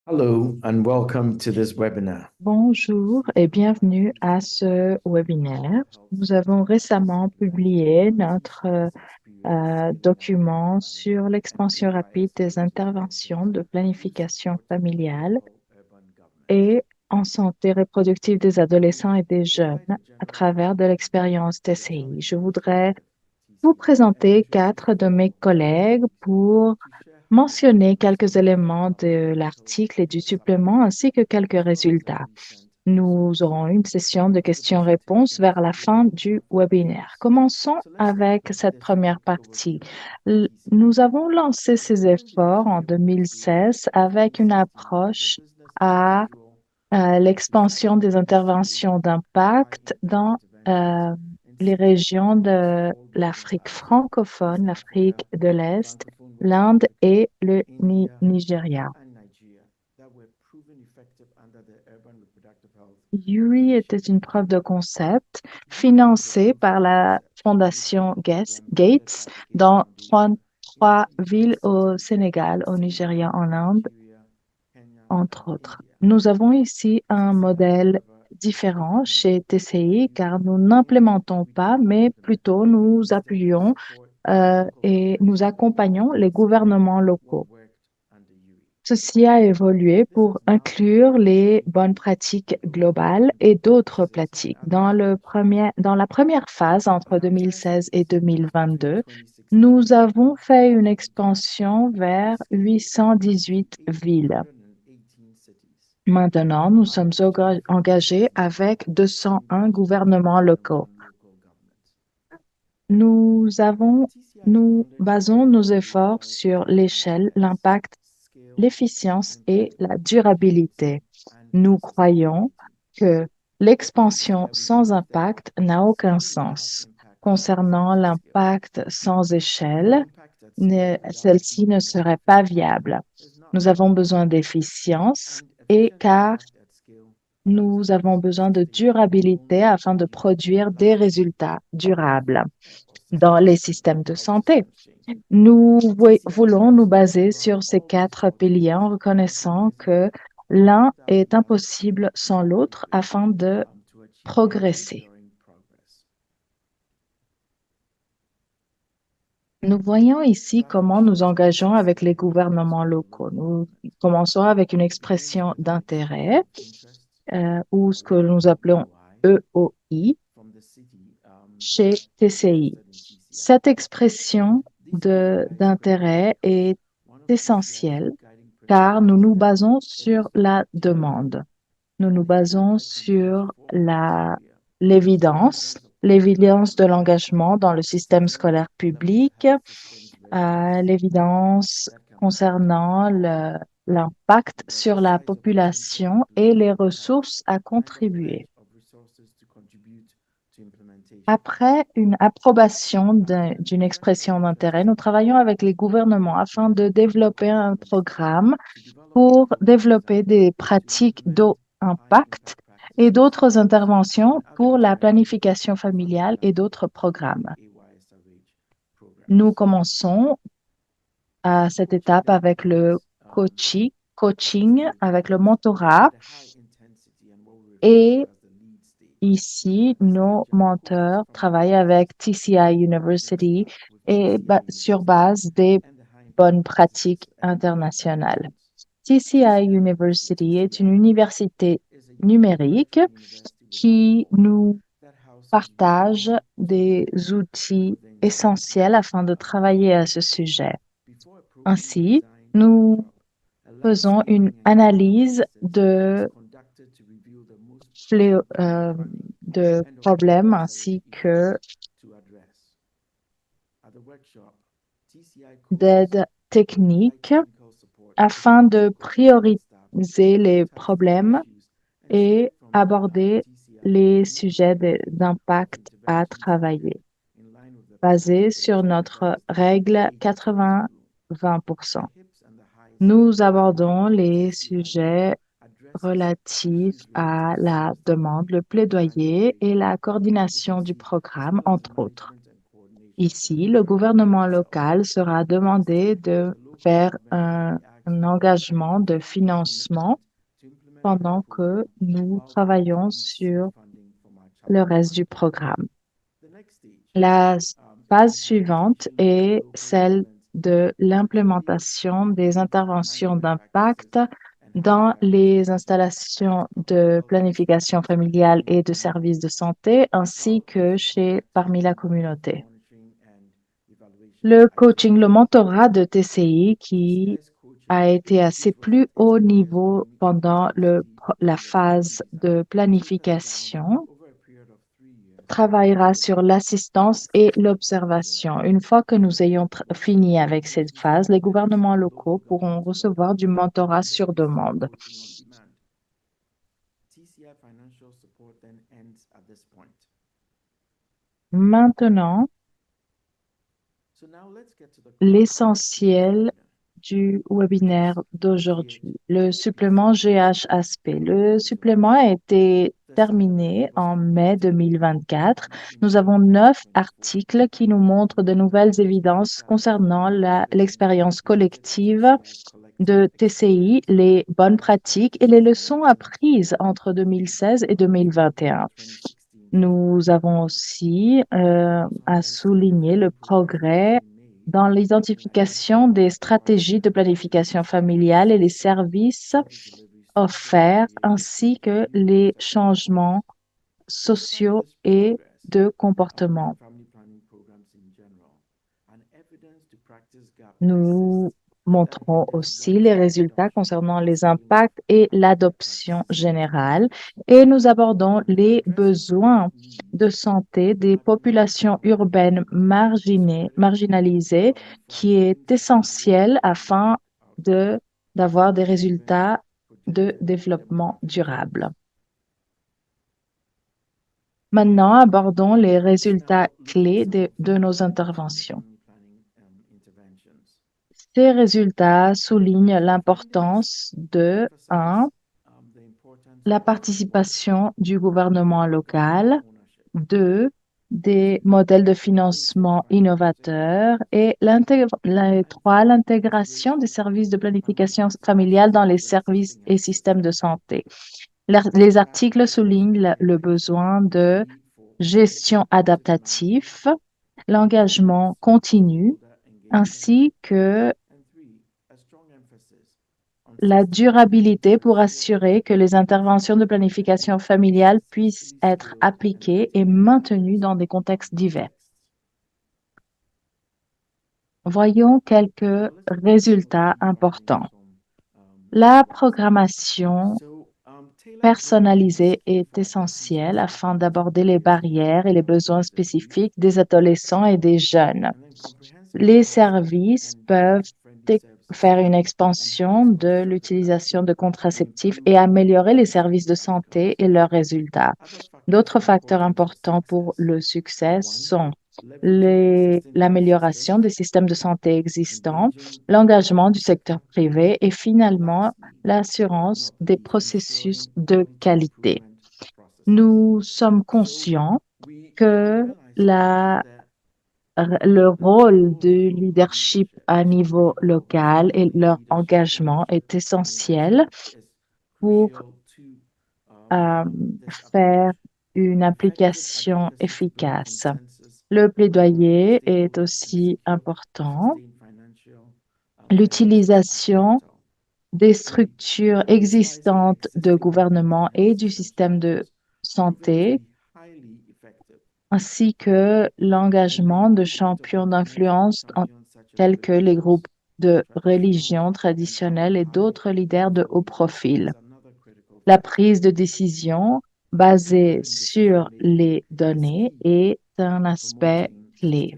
Hello and welcome to this webinar. Bonjour et bienvenue à ce webinaire. Nous avons récemment publié notre document sur l'expansion rapide des interventions de planification familiale et en santé reproductive des adolescents et des jeunes à travers de l'expérience TCI. Je voudrais vous présenter quatre de mes collègues pour mentionner quelques éléments de l'article et du supplément ainsi que quelques résultats. Nous aurons une session de questions-réponses vers la fin du webinaire. Commençons avec cette première partie. Nous avons lancé ces efforts en 2016 avec une approche à l'expansion des interventions d'impact dans euh, les régions de l'Afrique francophone, l'Afrique de l'Est, l'Inde et le Nigeria. Yuri était une preuve de concept financée par la Fondation Gates dans trois villes au Sénégal, au Nigeria, en Inde, entre autres. Nous avons ici un modèle différent chez TCI car nous n'implémentons pas, mais plutôt nous appuyons et nous accompagnons les gouvernements locaux. Ceci a évolué pour inclure les bonnes pratiques globales et d'autres pratiques. Dans la première phase, entre 2016 et 2022, nous avons fait une expansion vers 818 villes. Maintenant, nous sommes engagés avec 201 gouvernements locaux. Nous basons nos efforts sur l'échelle, l'impact, l'efficience et la durabilité. Nous croyons que l'expansion sans impact n'a aucun sens. Concernant l'impact sans échelle, celle-ci ne serait pas viable. Nous avons besoin d'efficience et car nous avons besoin de durabilité afin de produire des résultats durables dans les systèmes de santé. Nous voulons nous baser sur ces quatre piliers en reconnaissant que l'un est impossible sans l'autre afin de progresser. Nous voyons ici comment nous engageons avec les gouvernements locaux. Nous commençons avec une expression d'intérêt ou ce que nous appelons EOI chez TCI. Cette expression d'intérêt est essentielle car nous nous basons sur la demande. Nous nous basons sur l'évidence de l'engagement dans le système scolaire public, l'évidence concernant l'impact sur la population et les ressources à contribuer. Après une approbation d'une expression d'intérêt, nous travaillons avec les gouvernements afin de développer un programme pour développer des pratiques d'eau impact et d'autres interventions pour la planification familiale et d'autres programmes. Nous commençons à cette étape avec le coaching, avec le mentorat et ici, nos menteurs travaillent avec TCI University et sur base des bonnes pratiques internationales. TCI University est une université numérique qui nous partage des outils essentiels afin de travailler à ce sujet. Ainsi, nous faisons une analyse de problèmes ainsi que d'aide technique afin de prioriser les problèmes et aborder les sujets d'impact à travailler, basés sur notre règle 80-20%. Nous abordons les sujets relatifs à la demande, le plaidoyer et la coordination du programme, entre autres. Ici, le gouvernement local sera demandé de faire un un engagement de financement pendant que nous travaillons sur le reste du programme. La phase suivante est celle de l'implémentation des interventions d'impact dans les installations de planification familiale et de services de santé, ainsi que parmi la communauté. Le coaching, le mentorat de TCI qui a été à ses plus hauts niveaux pendant la phase de planification travaillera sur l'assistance et l'observation. Une fois que nous ayons fini avec cette phase, les gouvernements locaux pourront recevoir du mentorat sur demande. Maintenant, l'essentiel du webinaire d'aujourd'hui, le supplément GHASP. Le supplément a été terminé en mai 2024. Nous avons 9 articles qui nous montrent de nouvelles évidences concernant l'expérience collective de TCI, les bonnes pratiques et les leçons apprises entre 2016 et 2021. Nous avons aussi à souligner le progrès dans l'identification des stratégies de planification familiale et les services offerts, ainsi que les changements sociaux et de comportement. Nous montrons aussi les résultats concernant les impacts et l'adoption générale et nous abordons les besoins de santé des populations urbaines marginalisées qui est essentiel afin d'avoir des résultats de développement durable. Maintenant, abordons les résultats clés de nos interventions. Ces résultats soulignent l'importance de 1. La participation du gouvernement local, 2. Des modèles de financement innovateurs et 3. L'intégration des services de planification familiale dans les services et systèmes de santé. Les articles soulignent le besoin de gestion adaptative, l'engagement continu, ainsi que la durabilité pour assurer que les interventions de planification familiale puissent être appliquées et maintenues dans des contextes divers. Voyons quelques résultats importants. La programmation personnalisée est essentielle afin d'aborder les barrières et les besoins spécifiques des adolescents et des jeunes. Les services peuvent faire une expansion de l'utilisation de contraceptifs et améliorer les services de santé et leurs résultats. D'autres facteurs importants pour le succès sont l'amélioration des systèmes de santé existants, l'engagement du secteur privé et finalement l'assurance des processus de qualité. Nous sommes conscients que le rôle du leadership à niveau local et leur engagement est essentiel pour faire une application efficace. Le plaidoyer est aussi important. L'utilisation des structures existantes de gouvernement et du système de santé ainsi que l'engagement de champions d'influence tels que les groupes de religion traditionnelle et d'autres leaders de haut profil. La prise de décision basée sur les données est un aspect clé.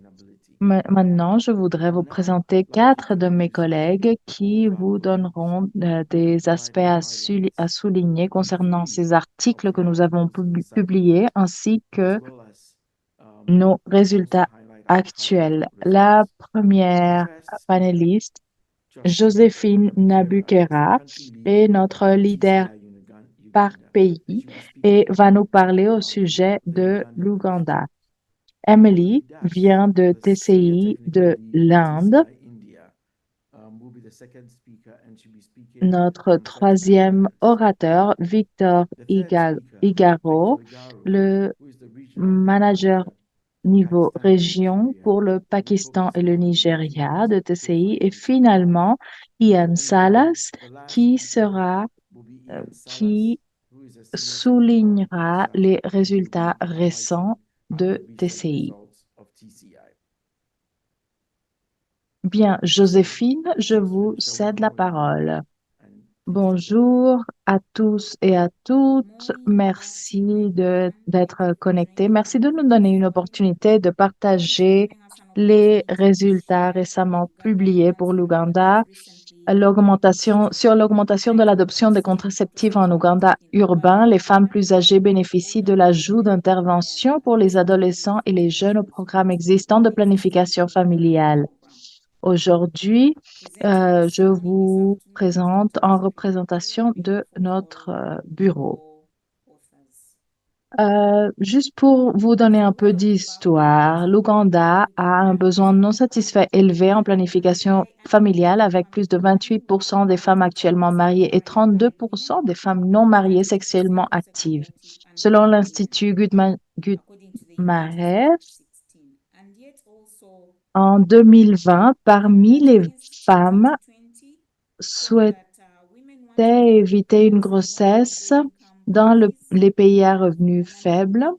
Maintenant, je voudrais vous présenter 4 de mes collègues qui vous donneront des aspects à souligner concernant ces articles que nous avons publiés ainsi que nos résultats actuels. La première panéliste, Joséphine Nabukera, est notre leader par pays et va nous parler au sujet de l'Ouganda. Emily vient de TCI de l'Inde Notre troisième orateur, Victor Igaro, le manager niveau région pour le Pakistan et le Nigeria de TCI. Et finalement, Ian Salas, qui sera, qui soulignera les résultats récents de TCI. Bien, Joséphine, je vous cède la parole. Bonjour à tous et à toutes. Merci d'être connectés. Merci de nous donner une opportunité de partager les résultats récemment publiés pour l'Ouganda, sur l'augmentation de l'adoption des contraceptifs en Ouganda urbain. Les femmes plus âgées bénéficient de l'ajout d'interventions pour les adolescents et les jeunes au programme existant de planification familiale. Aujourd'hui, je vous présente en représentation de notre bureau. Juste pour vous donner un peu d'histoire, l'Ouganda a un besoin non satisfait élevé en planification familiale avec plus de 28% des femmes actuellement mariées et 32% des femmes non mariées sexuellement actives. Selon l'Institut Guttmacher, en 2020, parmi les femmes souhaitaient éviter une grossesse dans les pays à revenus faibles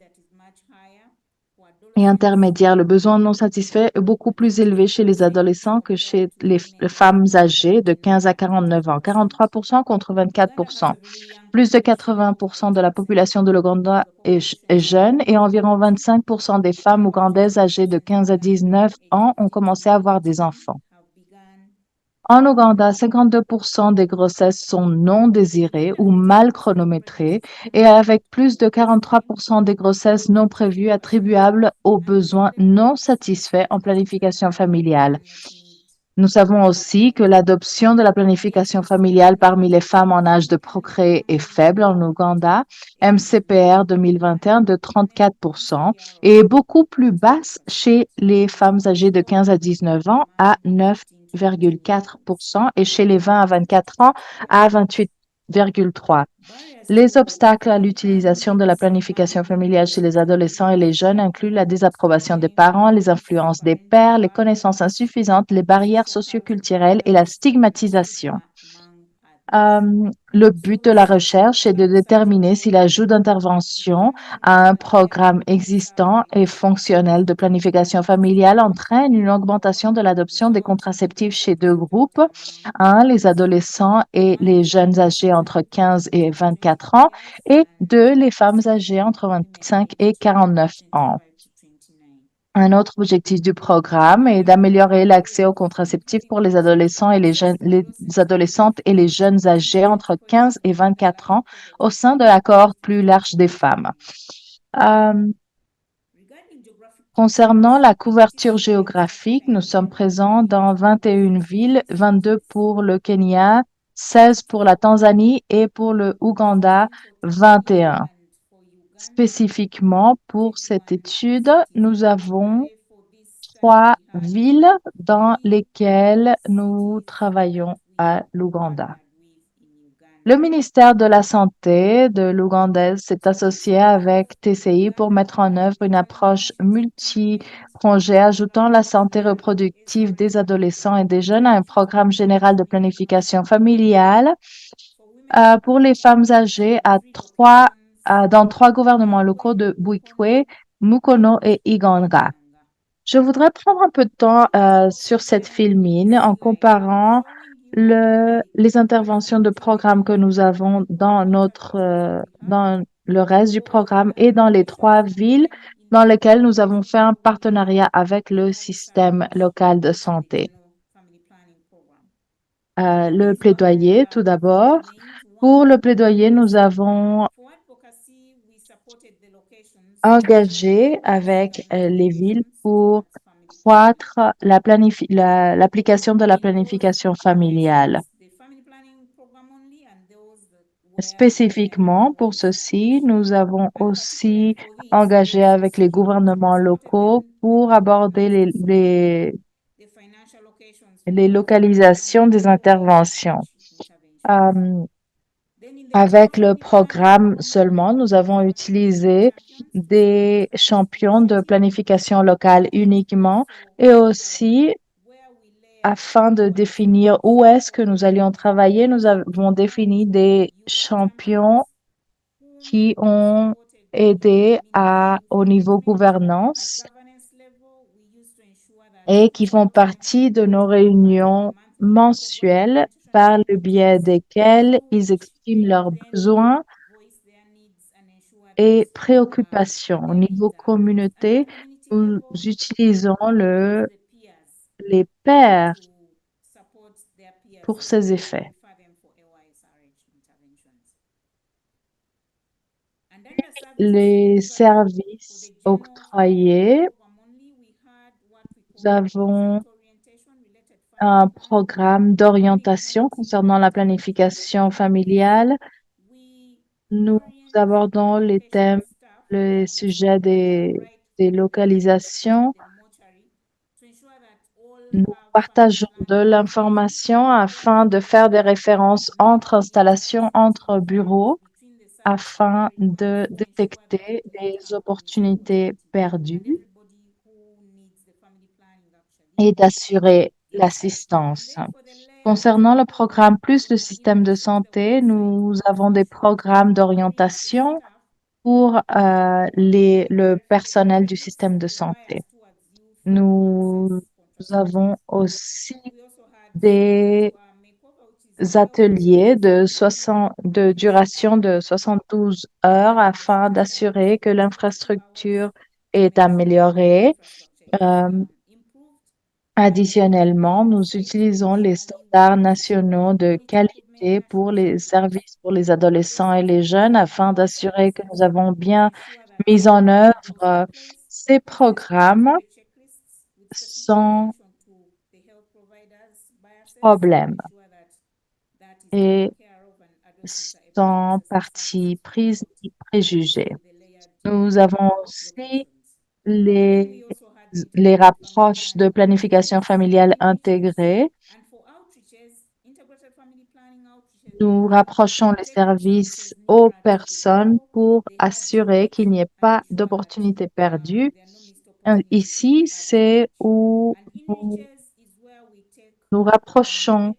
et intermédiaires. Le besoin non satisfait est beaucoup plus élevé chez les adolescents que chez les femmes âgées de 15 à 49 ans, 43% contre 24%. Plus de 80% de la population de l'Ouganda est jeune et environ 25% des femmes ougandaises âgées de 15 à 19 ans ont commencé à avoir des enfants. En Ouganda, 52% des grossesses sont non désirées ou mal chronométrées et avec plus de 43% des grossesses non prévues attribuables aux besoins non satisfaits en planification familiale. Nous savons aussi que l'adoption de la planification familiale parmi les femmes en âge de procréer est faible en Ouganda, MCPR 2021 de 34%, et est beaucoup plus basse chez les femmes âgées de 15 à 19 ans à 9,4% et chez les 20 à 24 ans à 28,3%. Les obstacles à l'utilisation de la planification familiale chez les adolescents et les jeunes incluent la désapprobation des parents, les influences des pairs, les connaissances insuffisantes, les barrières socioculturelles et la stigmatisation. Le but de la recherche est de déterminer si l'ajout d'intervention à un programme existant et fonctionnel de planification familiale entraîne une augmentation de l'adoption des contraceptifs chez deux groupes. Un, les adolescents et les jeunes âgés entre 15 et 24 ans et deux, les femmes âgées entre 25 et 49 ans. Un autre objectif du programme est d'améliorer l'accès aux contraceptifs pour les adolescents et les adolescentes et les jeunes âgés entre 15 et 24 ans au sein de la cohorte plus large des femmes. Concernant la couverture géographique, nous sommes présents dans 21 villes, 22 pour le Kenya, 16 pour la Tanzanie et pour le Ouganda, 21. Spécifiquement pour cette étude, nous avons 3 villes dans lesquelles nous travaillons à l'Ouganda. Le ministère de la Santé de l'Ouganda s'est associé avec TCI pour mettre en œuvre une approche multi-projet ajoutant la santé reproductive des adolescents et des jeunes à un programme général de planification familiale pour les femmes âgées dans 3 gouvernements locaux de Bwikwe, Mukono et Iganga. Je voudrais prendre un peu de temps sur cette filmine en comparant les interventions de programme que nous avons dans le reste du programme et dans les 3 villes dans lesquelles nous avons fait un partenariat avec le système local de santé. Le plaidoyer, tout d'abord. Pour le plaidoyer, nous avons engagé avec les villes pour croître l'application de la planification familiale. Spécifiquement pour ceci, nous avons aussi engagé avec les gouvernements locaux pour aborder les localisations des interventions. Euh, Avec le programme seulement, nous avons utilisé des champions de planification locale uniquement et aussi afin de définir où est-ce que nous allions travailler, nous avons défini des champions qui ont aidé au niveau gouvernance et qui font partie de nos réunions mensuelles par le biais desquelles ils expriment leurs besoins et préoccupations. Au niveau communauté, nous utilisons les pairs pour ces effets. Les services octroyés, nous avons un programme d'orientation concernant la planification familiale. Nous abordons les thèmes, le sujet des localisations. Nous partageons de l'information afin de faire des références entre installations, entre bureaux, afin de détecter des opportunités perdues et d'assurer l'assistance. Concernant le programme plus le système de santé, nous avons des programmes d'orientation pour le personnel du système de santé. Nous avons aussi des ateliers de duration de 72 heures afin d'assurer que l'infrastructure est améliorée. Euh, Additionnellement, nous utilisons les standards nationaux de qualité pour les services pour les adolescents et les jeunes afin d'assurer que nous avons bien mis en œuvre ces programmes sans problème et sans parti prise ni préjugés. Nous avons aussi les, les rapproches de planification familiale intégrée. Nous rapprochons les services aux personnes pour assurer qu'il n'y ait pas d'opportunités perdues. Ici, c'est où nous rapprochons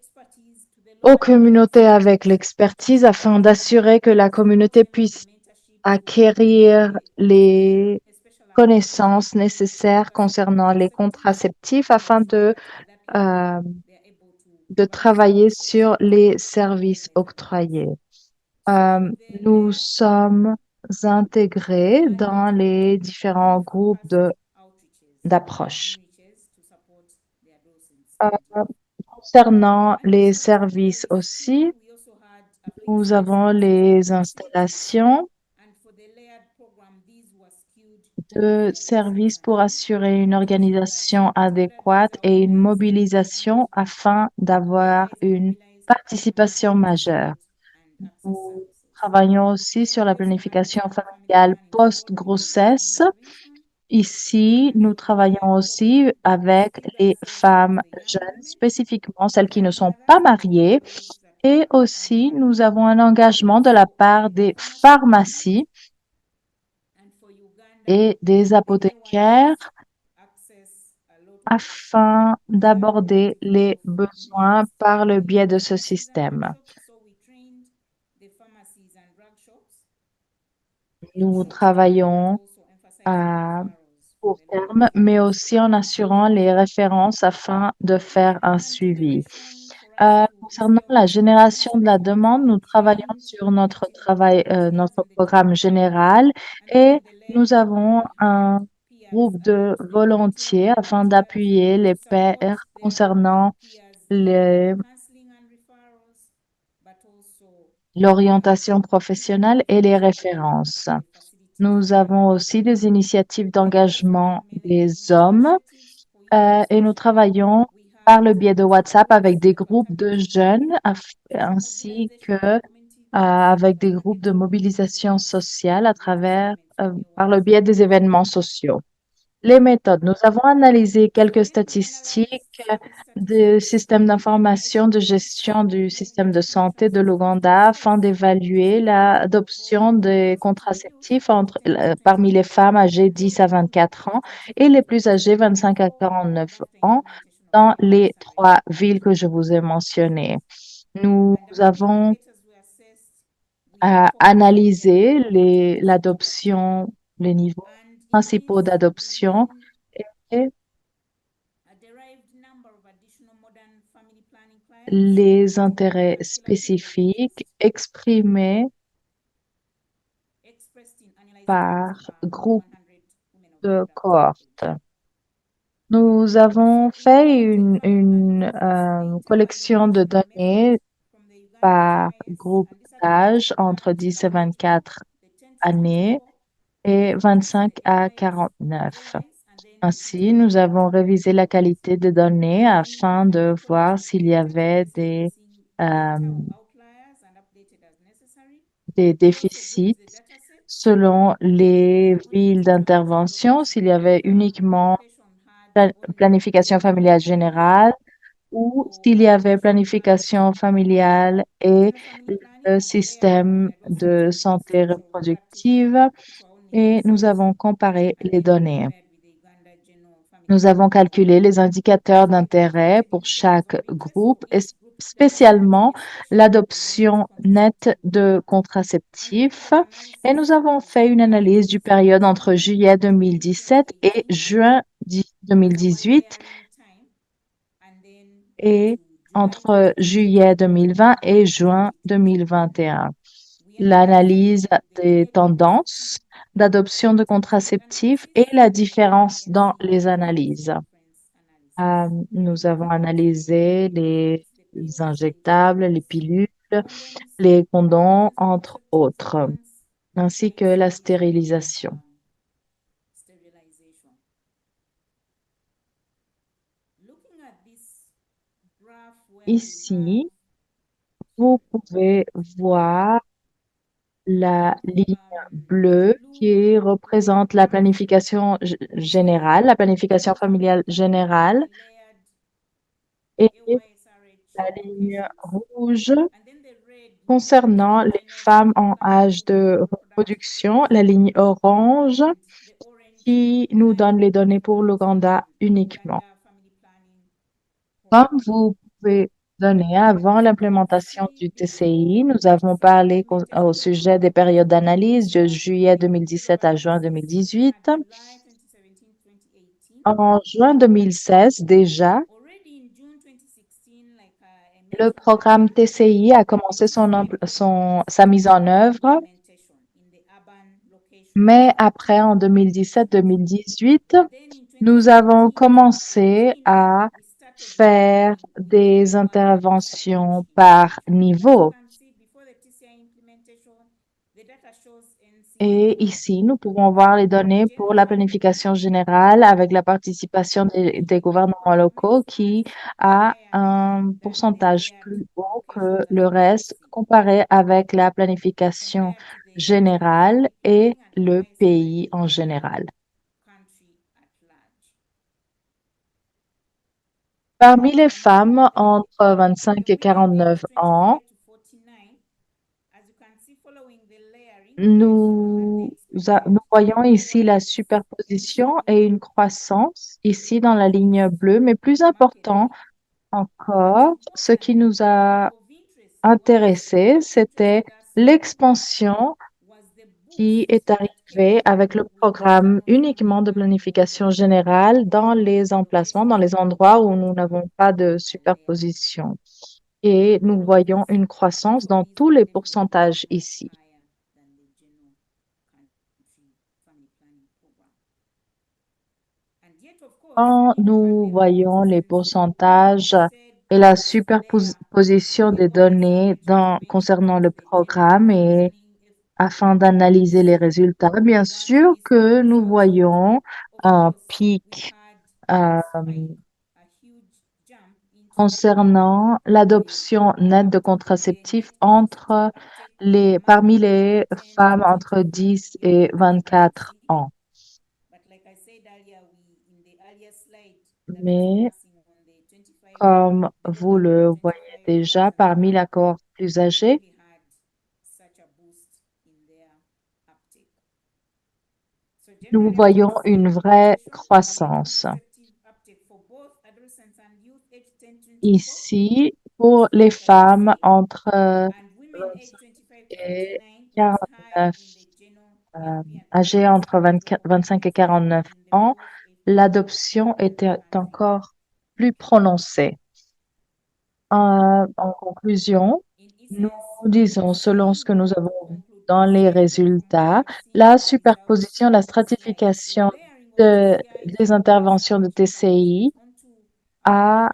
aux communautés avec l'expertise afin d'assurer que la communauté puisse acquérir les connaissances nécessaires concernant les contraceptifs afin euh, de travailler sur les services octroyés. Euh, Nous sommes intégrés dans les différents groupes d'approche. Euh, Concernant les services aussi, nous avons les installations de services pour assurer une organisation adéquate et une mobilisation afin d'avoir une participation majeure. Nous travaillons aussi sur la planification familiale post-grossesse. Ici, nous travaillons aussi avec les femmes jeunes, spécifiquement celles qui ne sont pas mariées. Et aussi, nous avons un engagement de la part des pharmacies et des apothicaires afin d'aborder les besoins par le biais de ce système. Nous travaillons à court terme, mais aussi en assurant les références afin de faire un suivi. Concernant la génération de la demande, nous travaillons sur notre programme général et nous avons un groupe de volontiers afin d'appuyer les pairs concernant l'orientation professionnelle et les références. Nous avons aussi des initiatives d'engagement des hommes et nous travaillons par le biais de WhatsApp avec des groupes de jeunes ainsi que avec des groupes de mobilisation sociale par le biais des événements sociaux. Les méthodes. Nous avons analysé quelques statistiques du système d'information de gestion du système de santé de l'Ouganda afin d'évaluer l'adoption des contraceptifs parmi les femmes âgées 10 à 24 ans et les plus âgées 25 à 49 ans dans les trois villes que je vous ai mentionnées. Nous avons analysé l'adoption, les niveaux principaux d'adoption et les intérêts spécifiques exprimés par groupe de cohorte. Nous avons fait une collection de données par groupe d'âge entre 10 et 24 années et 25 à 49. Ainsi, nous avons révisé la qualité des données afin de voir s'il y avait euh, des déficits selon les villes d'intervention, s'il y avait uniquement planification familiale générale ou s'il y avait planification familiale et le système de santé reproductive et nous avons comparé les données. Nous avons calculé les indicateurs d'intérêt pour chaque groupe, et spécialement l'adoption nette de contraceptifs. Et nous avons fait une analyse du période entre juillet 2017 et juin 2018 et entre juillet 2020 et juin 2021. L'analyse des tendances d'adoption de contraceptifs et la différence dans les analyses. Nous avons analysé les injectables, les pilules, les condoms, entre autres, ainsi que la stérilisation. Ici, vous pouvez voir la ligne bleue qui représente la planification générale, la planification familiale générale, et la ligne rouge concernant les femmes en âge de reproduction, la ligne orange qui nous donne les données pour l'Ouganda uniquement. Comme vous pouvez donner avant l'implémentation du TCI, nous avons parlé au sujet des périodes d'analyse de juillet 2017 à juin 2018. En juin 2016, déjà, le programme TCI a commencé sa mise en œuvre, mais après, en 2017-2018, nous avons commencé à faire des interventions par niveau. Et ici, nous pouvons voir les données pour la planification générale avec la participation des gouvernements locaux qui a un pourcentage plus haut que le reste comparé avec la planification générale et le pays en général. Parmi les femmes entre 25 et 49 ans, nous voyons ici la superposition et une croissance ici dans la ligne bleue, mais plus important encore, ce qui nous a intéressé, c'était l'expansion qui est arrivée avec le programme uniquement de planification générale dans les emplacements, dans les endroits où nous n'avons pas de superposition. Et nous voyons une croissance dans tous les pourcentages ici. Quand nous voyons les pourcentages et la superposition des données concernant le programme et afin d'analyser les résultats, bien sûr que nous voyons un pic euh, concernant l'adoption nette de contraceptifs parmi les femmes entre 10 et 24 ans. mais comme vous le voyez déjà, parmi la cohorte plus âgée, nous voyons une vraie croissance. Ici, pour les femmes entre 25 et 49, euh, âgées entre 25 et 49 ans, l'adoption était encore plus prononcée. En conclusion, nous disons, selon ce que nous avons vu dans les résultats, la superposition, la stratification des interventions de TCI a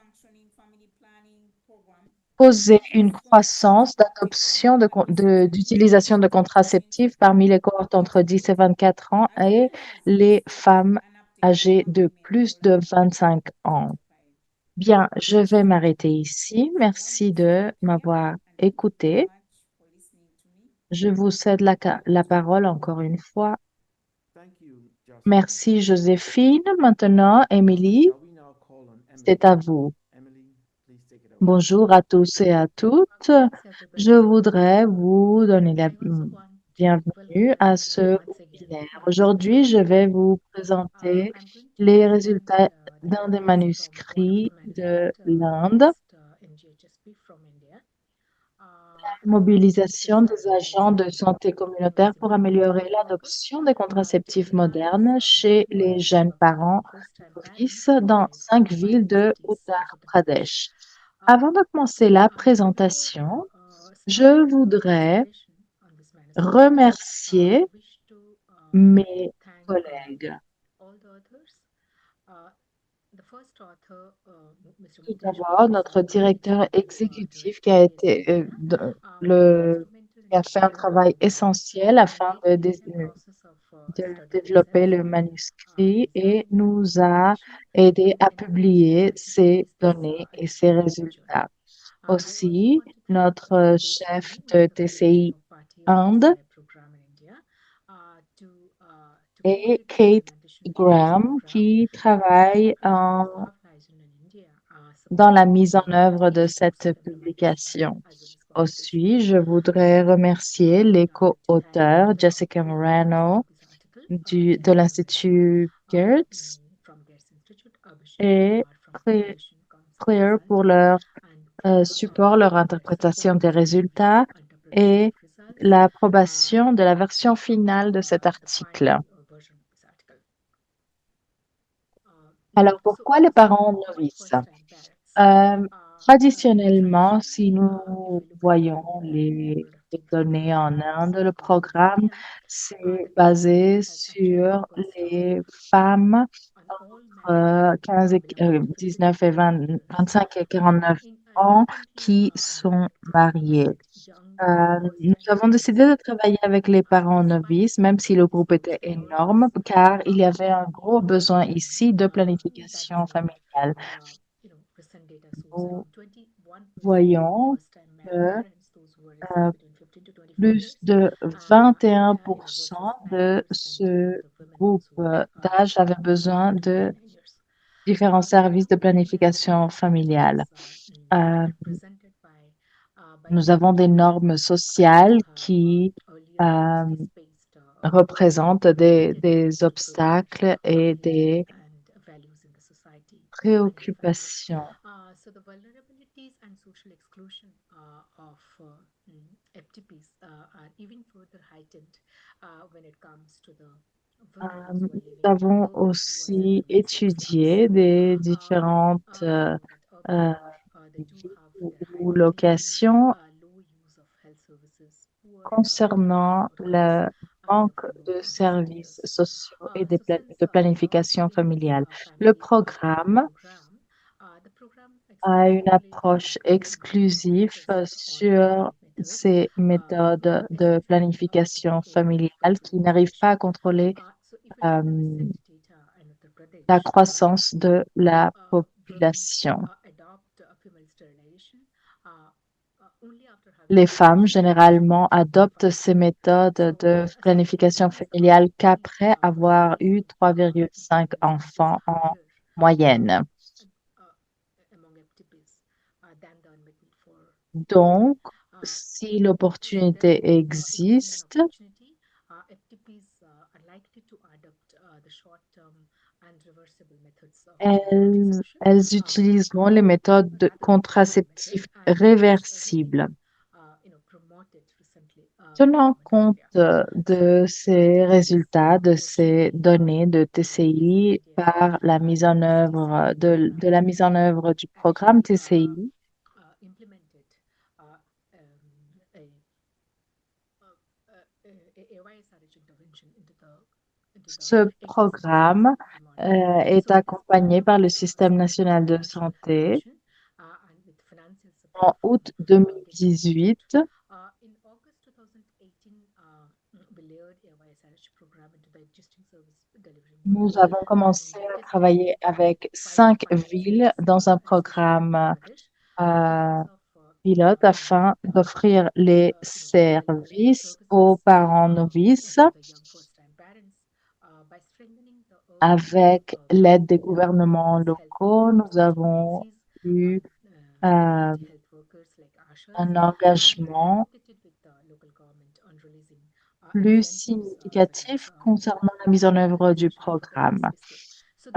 causé une croissance d'adoption d'utilisation de contraceptifs parmi les cohortes entre 10 et 24 ans et les femmes âgées de plus de 25 ans. Bien, je vais m'arrêter ici. Merci de m'avoir écouté. Je vous cède la parole encore une fois. Merci, Joséphine. Maintenant, Émilie, c'est à vous. Bonjour à tous et à toutes. Je voudrais vous donner la bienvenue à ce webinaire. Aujourd'hui, je vais vous présenter les résultats d'un des manuscrits de l'Inde. Mobilisation des agents de santé communautaire pour améliorer l'adoption des contraceptifs modernes chez les jeunes parents novices dans 5 villes de Uttar Pradesh. Avant de commencer la présentation, je voudrais remercier mes collègues. Tout d'abord, notre directeur exécutif qui a été qui a fait un travail essentiel afin de développer le manuscrit et nous a aidé à publier ces données et ces résultats. Aussi, notre chef de TCI Inde et Kate Graham qui travaille dans la mise en œuvre de cette publication. Aussi, je voudrais remercier les co-auteurs Jessica Morano de l'Institut Gertz et Claire pour leur support, leur interprétation des résultats et l'approbation de la version finale de cet article. Alors, pourquoi les parents novices? Traditionnellement, si nous voyons les données en Inde, le programme s'est basé sur les femmes entre 19 et 25 et 49 ans qui sont mariées. Nous avons décidé de travailler avec les parents novices, même si le groupe était énorme, car il y avait un gros besoin ici de planification familiale. Nous voyons que plus de 21% de ce groupe d'âge avait besoin de différents services de planification familiale. Nous avons des normes sociales qui représentent des obstacles et des préoccupations. Nous avons aussi étudié des différentes villes ou locations concernant le manque de services sociaux et de planification familiale. Le programme a une approche exclusive sur ces méthodes de planification familiale qui n'arrivent pas à contrôler la croissance de la population. Les femmes, généralement, adoptent ces méthodes de planification familiale qu'après avoir eu 3,5 enfants en moyenne. Donc, si l'opportunité existe, elles utiliseront les contraceptives réversibles. Tenant compte de ces résultats, de ces données de TCI par la mise en œuvre de la mise en œuvre du programme TCI, ce programme est accompagné par le Système national de santé. En août 2018, nous avons commencé à travailler avec 5 villes dans un programme euh, pilote afin d'offrir les services aux parents novices avec l'aide des gouvernements locaux. Nous avons eu euh, un engagement plus significatif concernant la mise en œuvre du programme.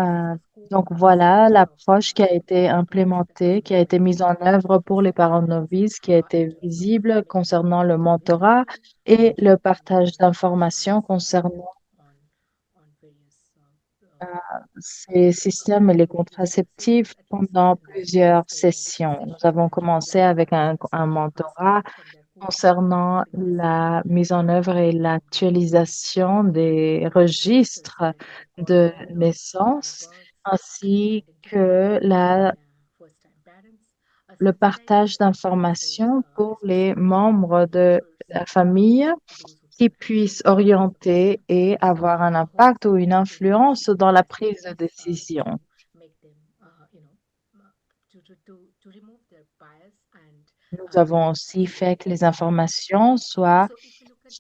Euh, donc voilà l'approche qui a été implémentée, qui a été mise en œuvre pour les parents novices, qui a été visible concernant le mentorat et le partage d'informations concernant ces systèmes et les contraceptifs pendant plusieurs sessions. Nous avons commencé avec un mentorat concernant la mise en œuvre et l'actualisation des registres de naissance, ainsi que le partage d'informations pour les membres de la famille qui puissent orienter et avoir un impact ou une influence dans la prise de décision. Nous avons aussi fait que les informations soient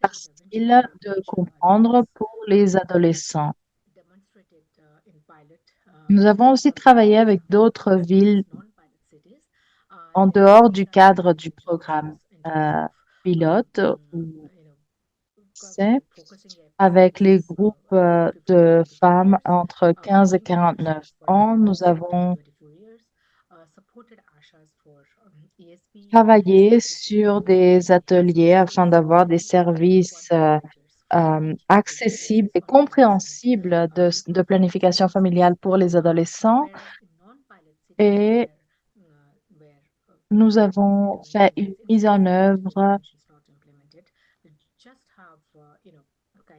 faciles de comprendre pour les adolescents. Nous avons aussi travaillé avec d'autres villes en dehors du cadre du programme pilote ou c'est avec les groupes de femmes entre 15 et 49 ans. Nous avons travaillé sur des ateliers afin d'avoir des services accessibles et compréhensibles de planification familiale pour les adolescents. Et nous avons fait une mise en œuvre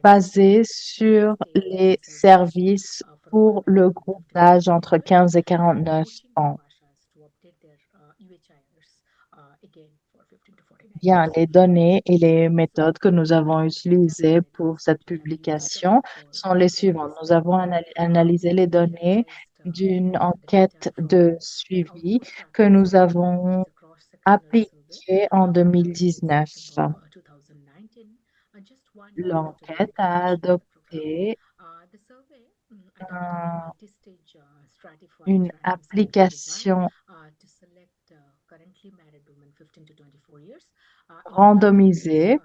basée sur les services pour le groupe d'âge entre 15 et 49 ans. Bien, les données et les méthodes que nous avons utilisées pour cette publication sont les suivantes. Nous avons analysé les données d'une enquête de suivi que nous avons appliquée en 2019. L'enquête a adopté une application randomisée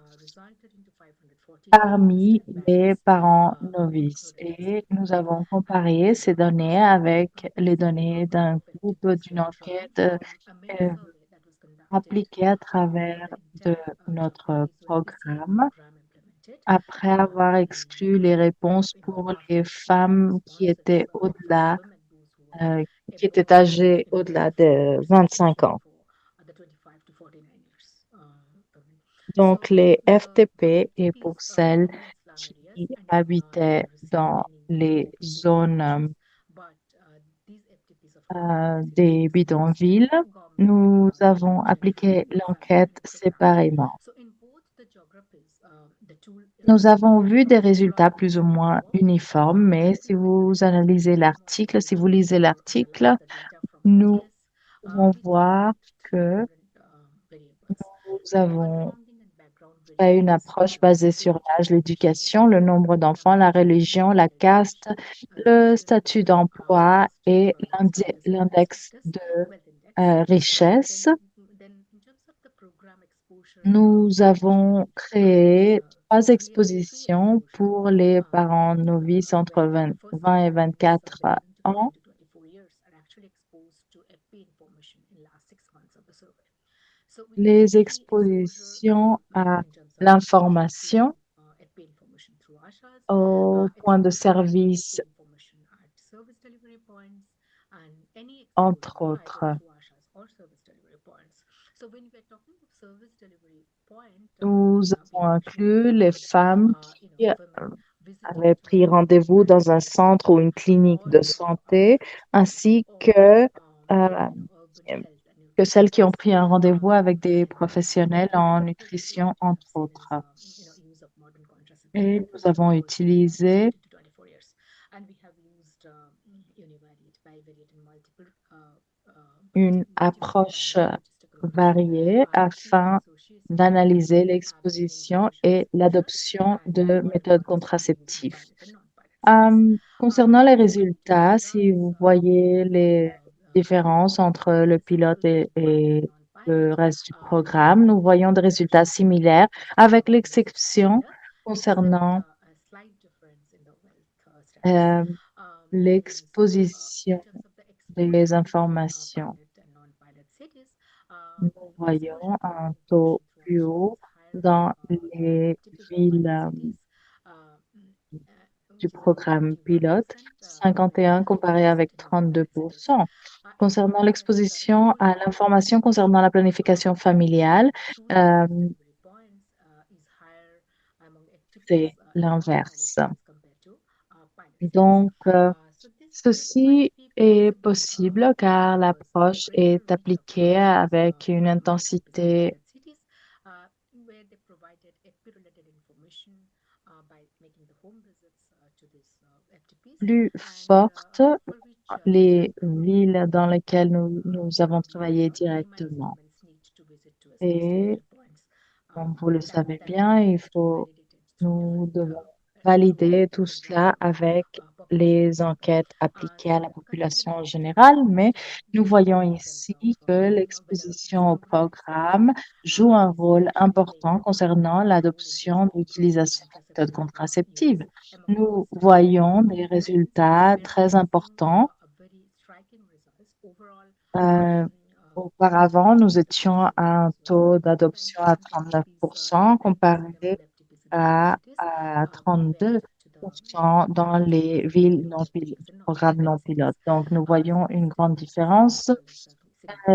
parmi les parents novices et nous avons comparé ces données avec les données d'un groupe d'une enquête appliquée à travers de notre programme. Après avoir exclu les réponses pour les femmes qui étaient euh, qui étaient âgées au-delà de 25 ans. Donc, les FTP et pour celles qui habitaient dans les zones des bidonvilles, nous avons appliqué l'enquête séparément. Nous avons vu des résultats plus ou moins uniformes, mais si vous analysez l'article, si vous lisez l'article, nous pouvons voir que nous avons fait une approche basée sur l'âge, l'éducation, le nombre d'enfants, la religion, la caste, le statut d'emploi et l'index de richesse. Nous avons créé 3 expositions pour les parents novices entre 20 et 24 ans. Les expositions à l'information, au point de service, entre autres. Nous avons inclus les femmes qui avaient pris rendez-vous dans un centre ou une clinique de santé, ainsi que celles qui ont pris un rendez-vous avec des professionnels en nutrition, entre autres. Et nous avons utilisé une approche variée afin d'analyser l'exposition et l'adoption de méthodes contraceptives. Concernant les résultats, si vous voyez les différences entre le pilote et le reste du programme, nous voyons des résultats similaires, avec l'exception concernant euh, l'exposition des informations. Nous voyons un taux plus haut dans les villes du programme pilote, 51 comparé avec 32%. Concernant l'exposition à l'information concernant la planification familiale, euh, c'est l'inverse. Donc, ceci est possible car l'approche est appliquée avec une intensité plus forte les villes dans lesquelles nous avons travaillé directement. Et comme vous le savez bien, nous devons valider tout cela avec les enquêtes appliquées à la population en général, mais nous voyons ici que l'exposition au programme joue un rôle important concernant l'adoption de l'utilisation de méthodes contraceptives. Nous voyons des résultats très importants. Euh, Auparavant, nous étions à un taux d'adoption à 39% comparé à 32% dans les villes programmes non pilotes. Donc, nous voyons une grande différence.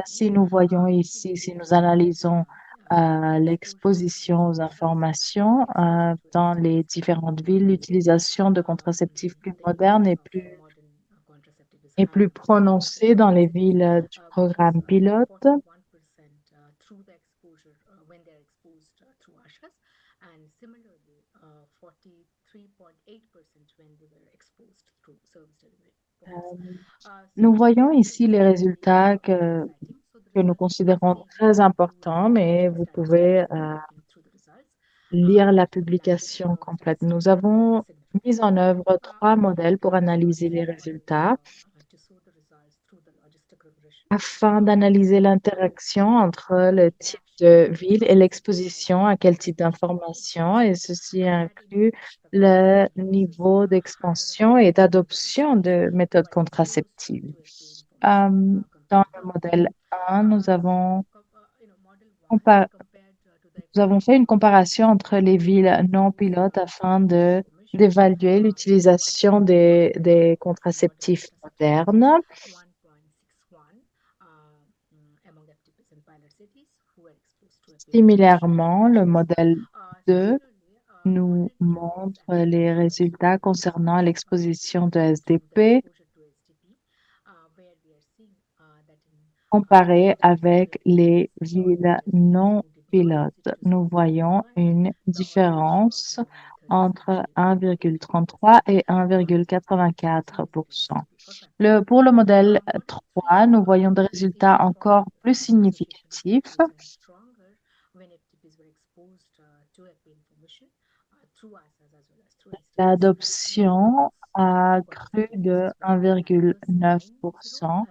Si nous voyons ici, si nous analysons l'exposition aux informations dans les différentes villes, l'utilisation de contraceptifs plus modernes est plus prononcée dans les villes du programme pilote. Euh, Nous voyons ici les résultats que nous considérons très importants, mais vous pouvez lire la publication complète. Nous avons mis en œuvre 3 modèles pour analyser les résultats afin d'analyser l'interaction entre le type de ville et l'exposition à quel type d'information, et ceci inclut le niveau d'expansion et d'adoption de méthodes contraceptives. Dans le modèle 1, compa- nous avons fait une comparaison entre les villes non pilotes afin d'évaluer l'utilisation des contraceptifs modernes. Similairement, le modèle 2 nous montre les résultats concernant l'exposition de SDP comparé avec les villes non pilotes. Nous voyons une différence entre 1,33 et 1,84%. Pour le modèle 3, nous voyons des résultats encore plus significatifs. L'adoption a cru de 1,9%.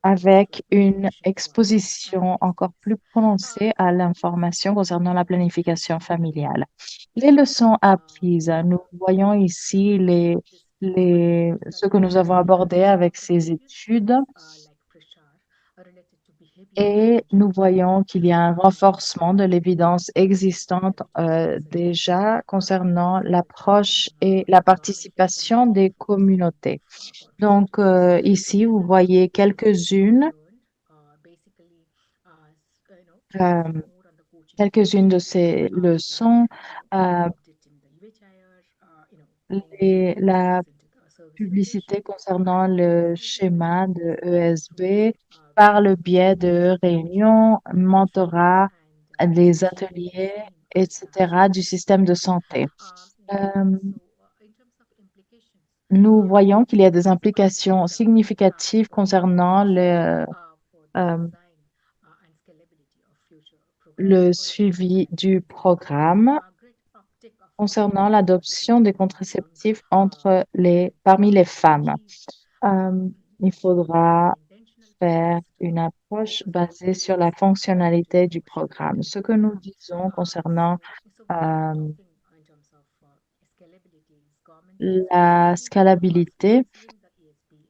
avec une exposition encore plus prononcée à l'information concernant la planification familiale. Les leçons apprises, nous voyons ici ce que nous avons abordé avec ces études et nous voyons qu'il y a un renforcement de l'évidence existante déjà concernant l'approche et la participation des communautés. Donc, ici, vous voyez euh, quelques-unes de ces leçons. Euh, la publicité concernant le schéma de ESB par le biais de réunions, mentorats, des ateliers, etc., du système de santé. Euh, Nous voyons qu'il y a des implications significatives concernant euh, le suivi du programme concernant l'adoption des contraceptifs parmi les femmes. Euh, il faudra faire une approche basée sur la fonctionnalité du programme. Ce que nous disons concernant euh, la scalabilité,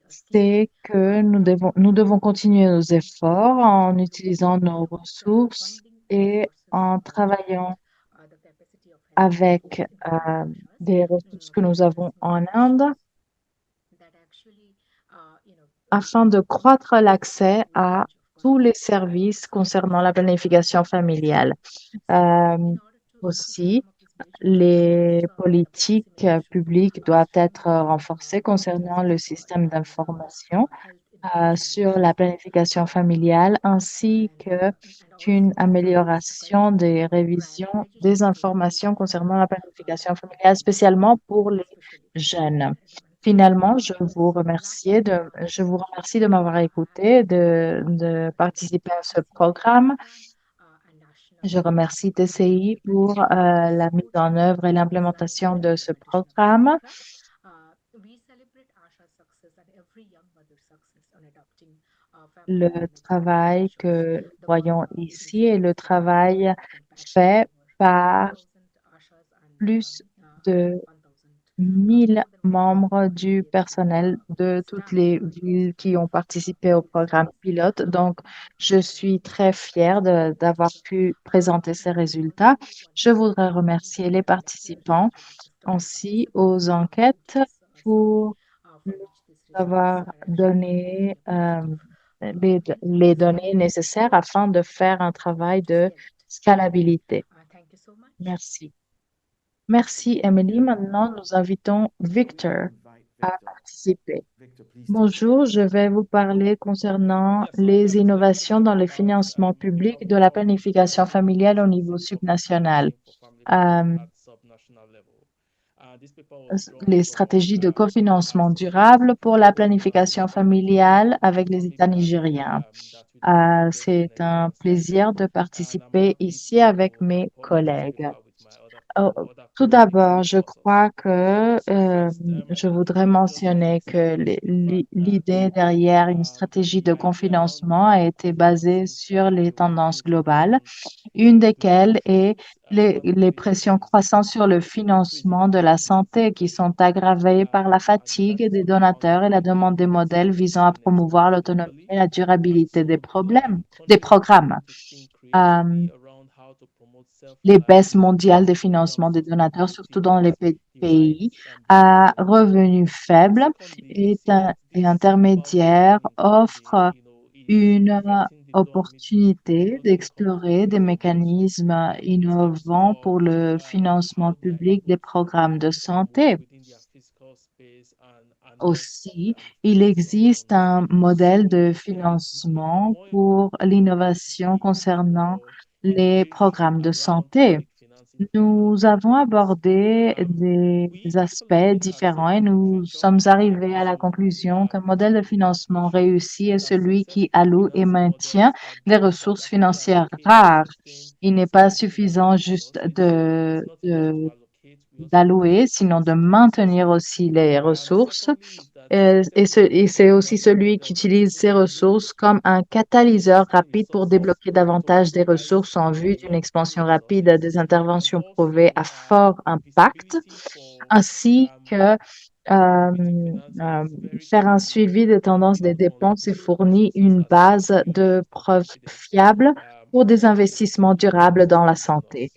c'est que nous devons continuer nos efforts en utilisant nos ressources et en travaillant avec des ressources que nous avons en Inde afin de croître l'accès à tous les services concernant la planification familiale. Euh, Aussi, les politiques publiques doivent être renforcées concernant le système d'information sur la planification familiale ainsi qu'une amélioration des révisions des informations concernant la planification familiale, spécialement pour les jeunes. Finalement, je vous remercie de m'avoir écouté, de participer à ce programme. Je remercie TCI pour la mise en œuvre et l'implémentation de ce programme. Le travail que nous voyons ici est le travail fait par plus de 1 000 membres du personnel de toutes les villes qui ont participé au programme pilote. Donc, je suis très fière d'avoir pu présenter ces résultats. Je voudrais remercier les participants ainsi aux enquêtes pour nous avoir donné les données nécessaires afin de faire un travail de scalabilité. Merci. Merci, Emily. Maintenant, nous invitons Victor à participer. Bonjour, je vais vous parler concernant les innovations dans le financement public de la planification familiale au niveau subnational. Euh, les stratégies de cofinancement durable pour la planification familiale avec les États nigériens. C'est un plaisir de participer ici avec mes collègues. Oh, tout d'abord, je crois que je voudrais mentionner que l'idée derrière une stratégie de cofinancement a été basée sur les tendances globales, une desquelles est les pressions croissantes sur le financement de la santé qui sont aggravées par la fatigue des donateurs et la demande des modèles visant à promouvoir l'autonomie et la durabilité des programmes. Euh, les baisses mondiales des financements des donateurs, surtout dans les pays à revenus faibles et intermédiaires, offrent une opportunité d'explorer des mécanismes innovants pour le financement public des programmes de santé. Aussi, il existe un modèle de financement pour l'innovation concernant les programmes de santé. Nous avons abordé des aspects différents et nous sommes arrivés à la conclusion qu'un modèle de financement réussi est celui qui alloue et maintient des ressources financières rares. Il n'est pas suffisant juste d'allouer, sinon de maintenir aussi les ressources et c'est aussi celui qui utilise ces ressources comme un catalyseur rapide pour débloquer davantage des ressources en vue d'une expansion rapide des interventions prouvées à fort impact, ainsi que faire un suivi des tendances des dépenses et fournit une base de preuves fiables pour des investissements durables dans la santé.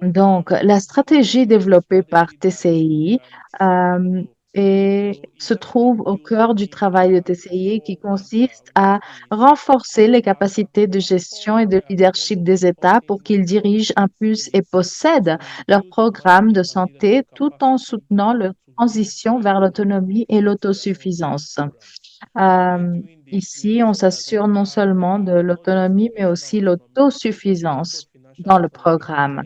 Donc, la stratégie développée par TCI euh, se trouve au cœur du travail de TCI qui consiste à renforcer les capacités de gestion et de leadership des États pour qu'ils dirigent, impulsent et possèdent leurs programmes de santé tout en soutenant leur transition vers l'autonomie et l'autosuffisance. Euh, Ici, on s'assure non seulement de l'autonomie, mais aussi l'autosuffisance dans le programme.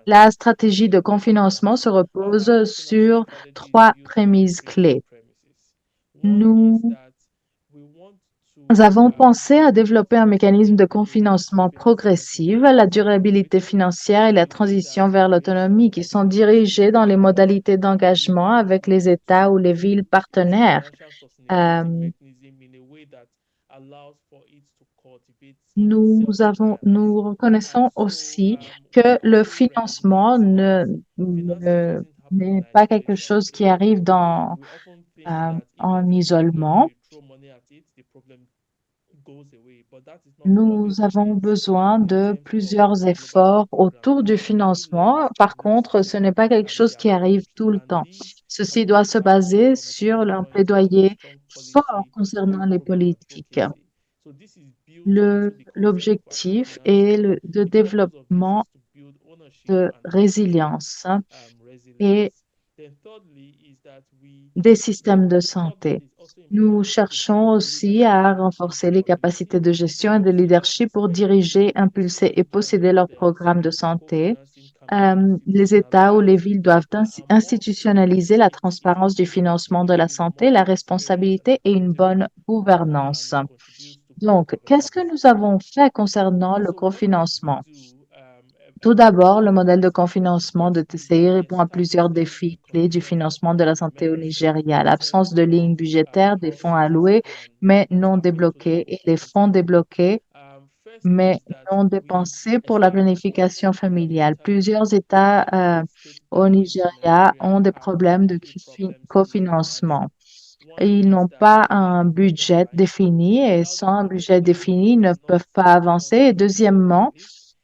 La stratégie de cofinancement se repose sur trois prémices clés. Nous avons pensé à développer un mécanisme de cofinancement progressif, la durabilité financière et la transition vers l'autonomie qui sont dirigés dans les modalités d'engagement avec les États ou les villes partenaires. Euh, nous reconnaissons aussi que le financement n'est pas quelque chose qui arrive en isolement. Nous avons besoin de plusieurs efforts autour du financement. Par contre, ce n'est pas quelque chose qui arrive tout le temps. Ceci doit se baser sur un plaidoyer fort concernant les politiques. L'objectif est de développement de résilience et des systèmes de santé. Nous cherchons aussi à renforcer les capacités de gestion et de leadership pour diriger, impulser et posséder leurs programmes de santé. Les États ou les villes doivent institutionnaliser la transparence du financement de la santé, la responsabilité et une bonne gouvernance. Donc, qu'est-ce que nous avons fait concernant le cofinancement? Tout d'abord, le modèle de cofinancement de TCI répond à plusieurs défis clés du financement de la santé au Nigeria. L'absence de lignes budgétaires, des fonds alloués mais non débloqués et les fonds débloqués mais non dépensés pour la planification familiale. Plusieurs États au Nigeria ont des problèmes de cofinancement. Ils n'ont pas un budget défini et sans un budget défini, ils ne peuvent pas avancer. Et deuxièmement,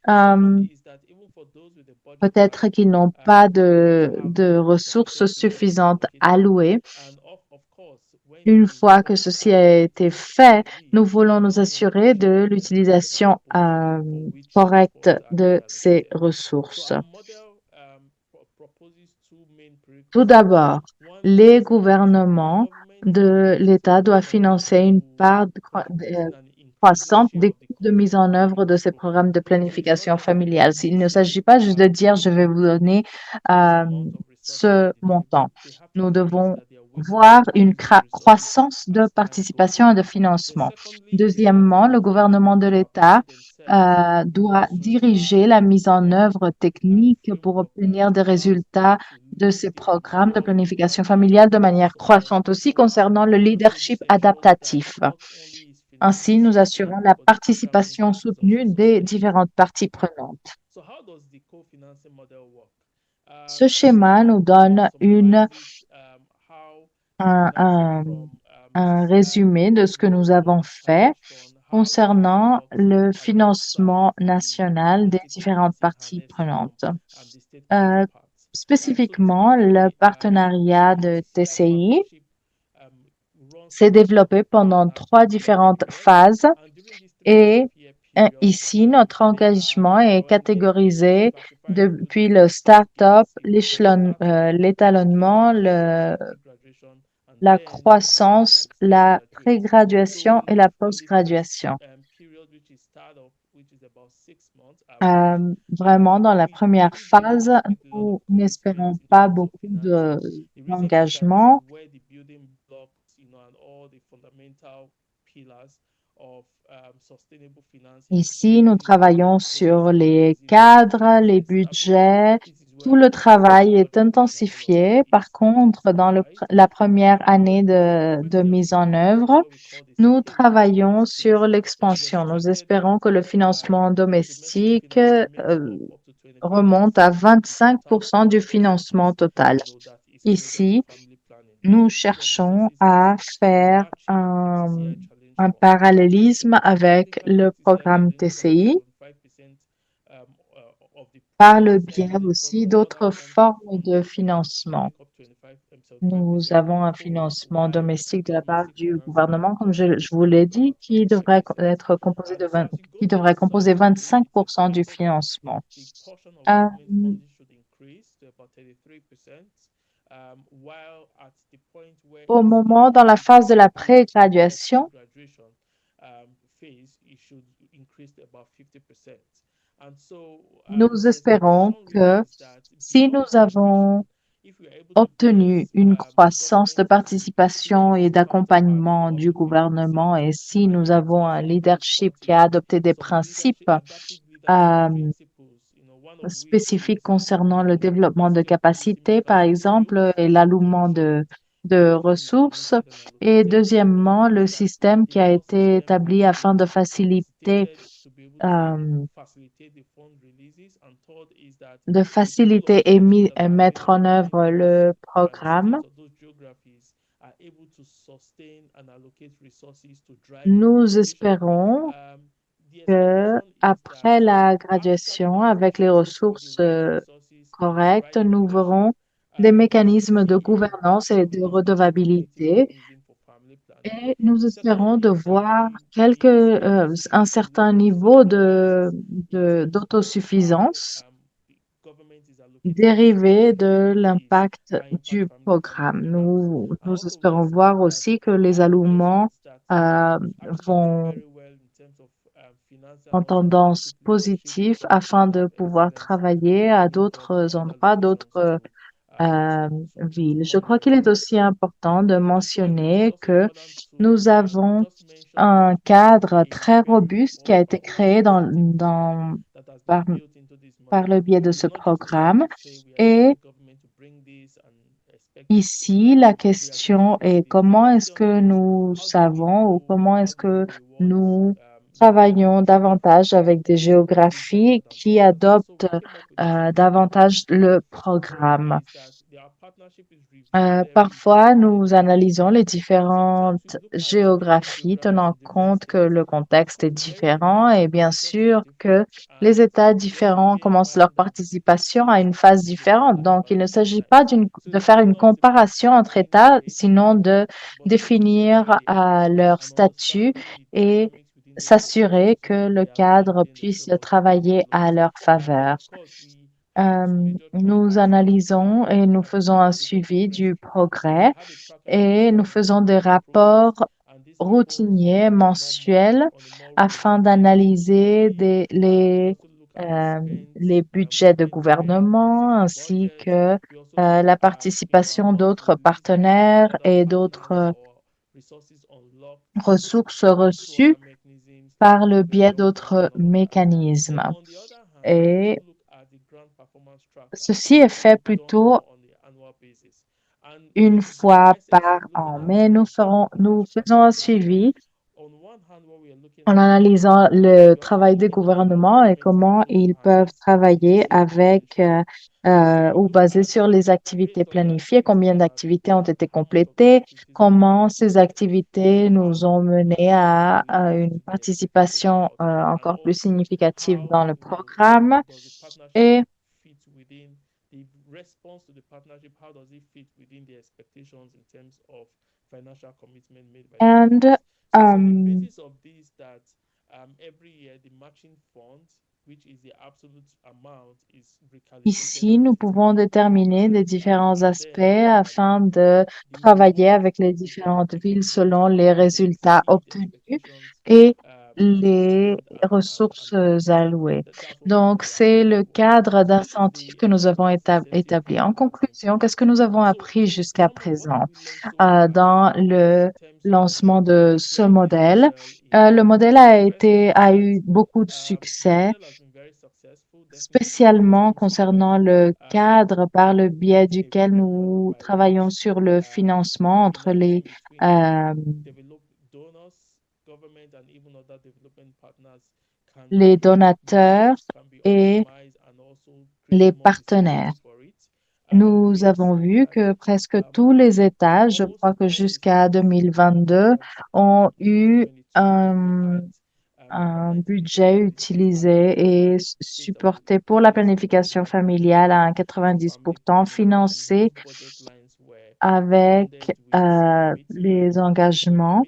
euh, peut-être qu'ils n'ont pas de ressources suffisantes allouées. Une fois que ceci a été fait, nous voulons nous assurer de l'utilisation correcte de ces ressources. Tout d'abord, les gouvernements de l'État doivent financer une part croissante des coûts de mise en œuvre de ces programmes de planification familiale. Il ne s'agit pas juste de dire je vais vous donner euh, ce montant. Nous devons voir une croissance de participation et de financement. Deuxièmement, le gouvernement de l'État doit diriger la mise en œuvre technique pour obtenir des résultats de ces programmes de planification familiale de manière croissante aussi concernant le leadership adaptatif. Ainsi, nous assurons la participation soutenue des différentes parties prenantes. Ce schéma nous donne un, un- un résumé de ce que nous avons fait concernant le financement national des différentes parties prenantes. Euh, Spécifiquement, le partenariat de TCI s'est développé pendant trois différentes phases et ici, notre engagement est catégorisé depuis le start-up, l'étalonnement, la croissance, la pré-graduation et la post-graduation. Vraiment, dans la première phase, nous n'espérons pas beaucoup d'engagement. Ici, nous travaillons sur les cadres, les budgets. Tout le travail est intensifié. Par contre, dans la première année de mise en œuvre, nous travaillons sur l'expansion. Nous espérons que le financement domestique remonte à 25% du financement total. Ici, nous cherchons à faire un parallélisme avec le programme TCI par le biais aussi d'autres formes de financement. Nous avons un financement domestique de la part du gouvernement, comme je vous l'ai dit, qui devrait être composé qui devrait composer 25% du financement. Euh, Au moment, dans la phase de la pré-graduation, nous espérons que si nous avons obtenu une croissance de participation et d'accompagnement du gouvernement et si nous avons un leadership qui a adopté des principes spécifiques concernant le développement de capacités, par exemple, et l'allouement de ressources. Et deuxièmement, le système qui a été établi afin euh, et mettre en œuvre le programme. Nous espérons que après la graduation, avec les ressources correctes, nous verrons des mécanismes de gouvernance et de redevabilité et nous espérons de voir un certain niveau d'autosuffisance dérivé de l'impact du programme. Nous espérons voir aussi que les allouements euh, vont en tendance positive afin de pouvoir travailler à d'autres endroits, d'autres villes. Je crois qu'il est aussi important de mentionner que nous avons un cadre très robuste qui a été créé par, par le biais de ce programme. Et ici, la question est comment est-ce que nous savons ou comment est-ce que nous travaillons davantage avec des géographies qui adoptent davantage le programme. Parfois, nous analysons les différentes géographies, tenant compte que le contexte est différent et bien sûr que les États différents commencent leur participation à une phase différente. Donc, il ne s'agit pas de faire une comparaison entre États, sinon de définir leur statut et s'assurer que le cadre puisse travailler à leur faveur. Nous analysons et nous faisons un suivi du progrès et nous faisons des rapports routiniers, mensuels, afin d'analyser les budgets de gouvernement ainsi que la participation d'autres partenaires et d'autres ressources reçues par le biais d'autres mécanismes. Et ceci est fait plutôt une fois par an, mais nous faisons un suivi en analysant le travail des gouvernements et comment ils peuvent travailler avec ou basé sur les activités planifiées, combien d'activités ont été complétées, comment ces activités nous ont menés à une participation encore plus significative dans le programme et and ici, nous pouvons déterminer les différents aspects afin de travailler avec les différentes villes selon les résultats obtenus et les ressources allouées. Donc, c'est le cadre d'incentive que nous avons établi. En conclusion, qu'est-ce que nous avons appris jusqu'à présent dans le lancement de ce modèle? Le modèle a eu beaucoup de succès, spécialement concernant le cadre par le biais duquel nous travaillons sur le financement entre euh, les donateurs et les partenaires. Nous avons vu que presque tous les États, je crois que jusqu'à 2022, ont eu un budget utilisé et supporté pour la planification familiale à 90% financé avec les engagements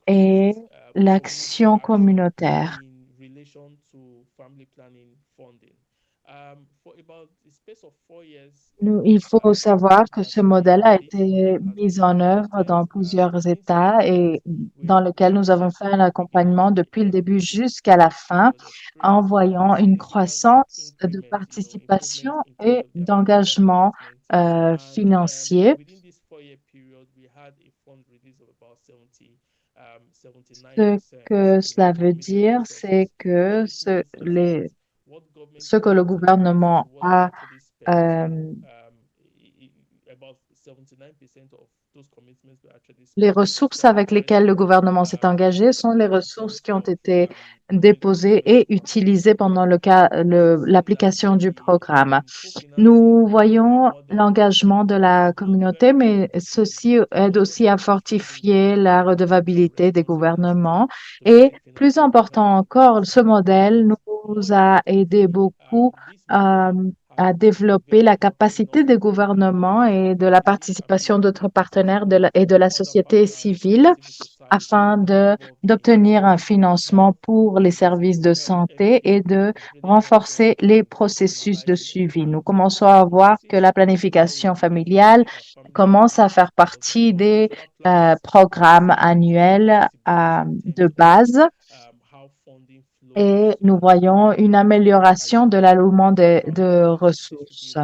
et l'action communautaire. Il faut savoir que ce modèle a été mis en œuvre dans plusieurs États et dans lequel nous avons fait un accompagnement depuis le début jusqu'à la fin en voyant une croissance de participation et d'engagement financier. Ce que cela veut dire, c'est que ce que le gouvernement a euh, les ressources avec lesquelles le gouvernement s'est engagé sont les ressources qui ont été déposées et utilisées pendant l'application du programme. Nous voyons l'engagement de la communauté, mais ceci aide aussi à fortifier la redevabilité des gouvernements. Et plus important encore, ce modèle nous a aidé beaucoup à développer la capacité des gouvernements et de la participation d'autres partenaires et de la société civile afin d'obtenir un financement pour les services de santé et de renforcer les processus de suivi. Nous commençons à voir que la planification familiale commence à faire partie des programmes annuels de base et nous voyons une amélioration de l'allouement de ressources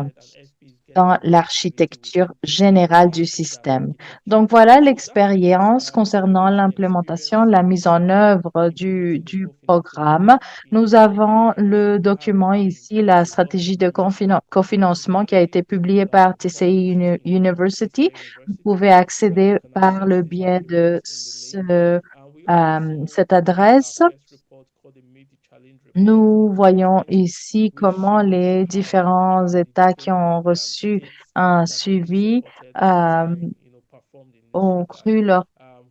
dans l'architecture générale du système. Donc voilà l'expérience concernant l'implémentation, la mise en œuvre du programme. Nous avons le document ici, la stratégie de cofinancement qui a été publiée par TCI University. Vous pouvez accéder par le biais de cette adresse. Nous voyons ici comment les différents États qui ont reçu un suivi euh, ont cru leur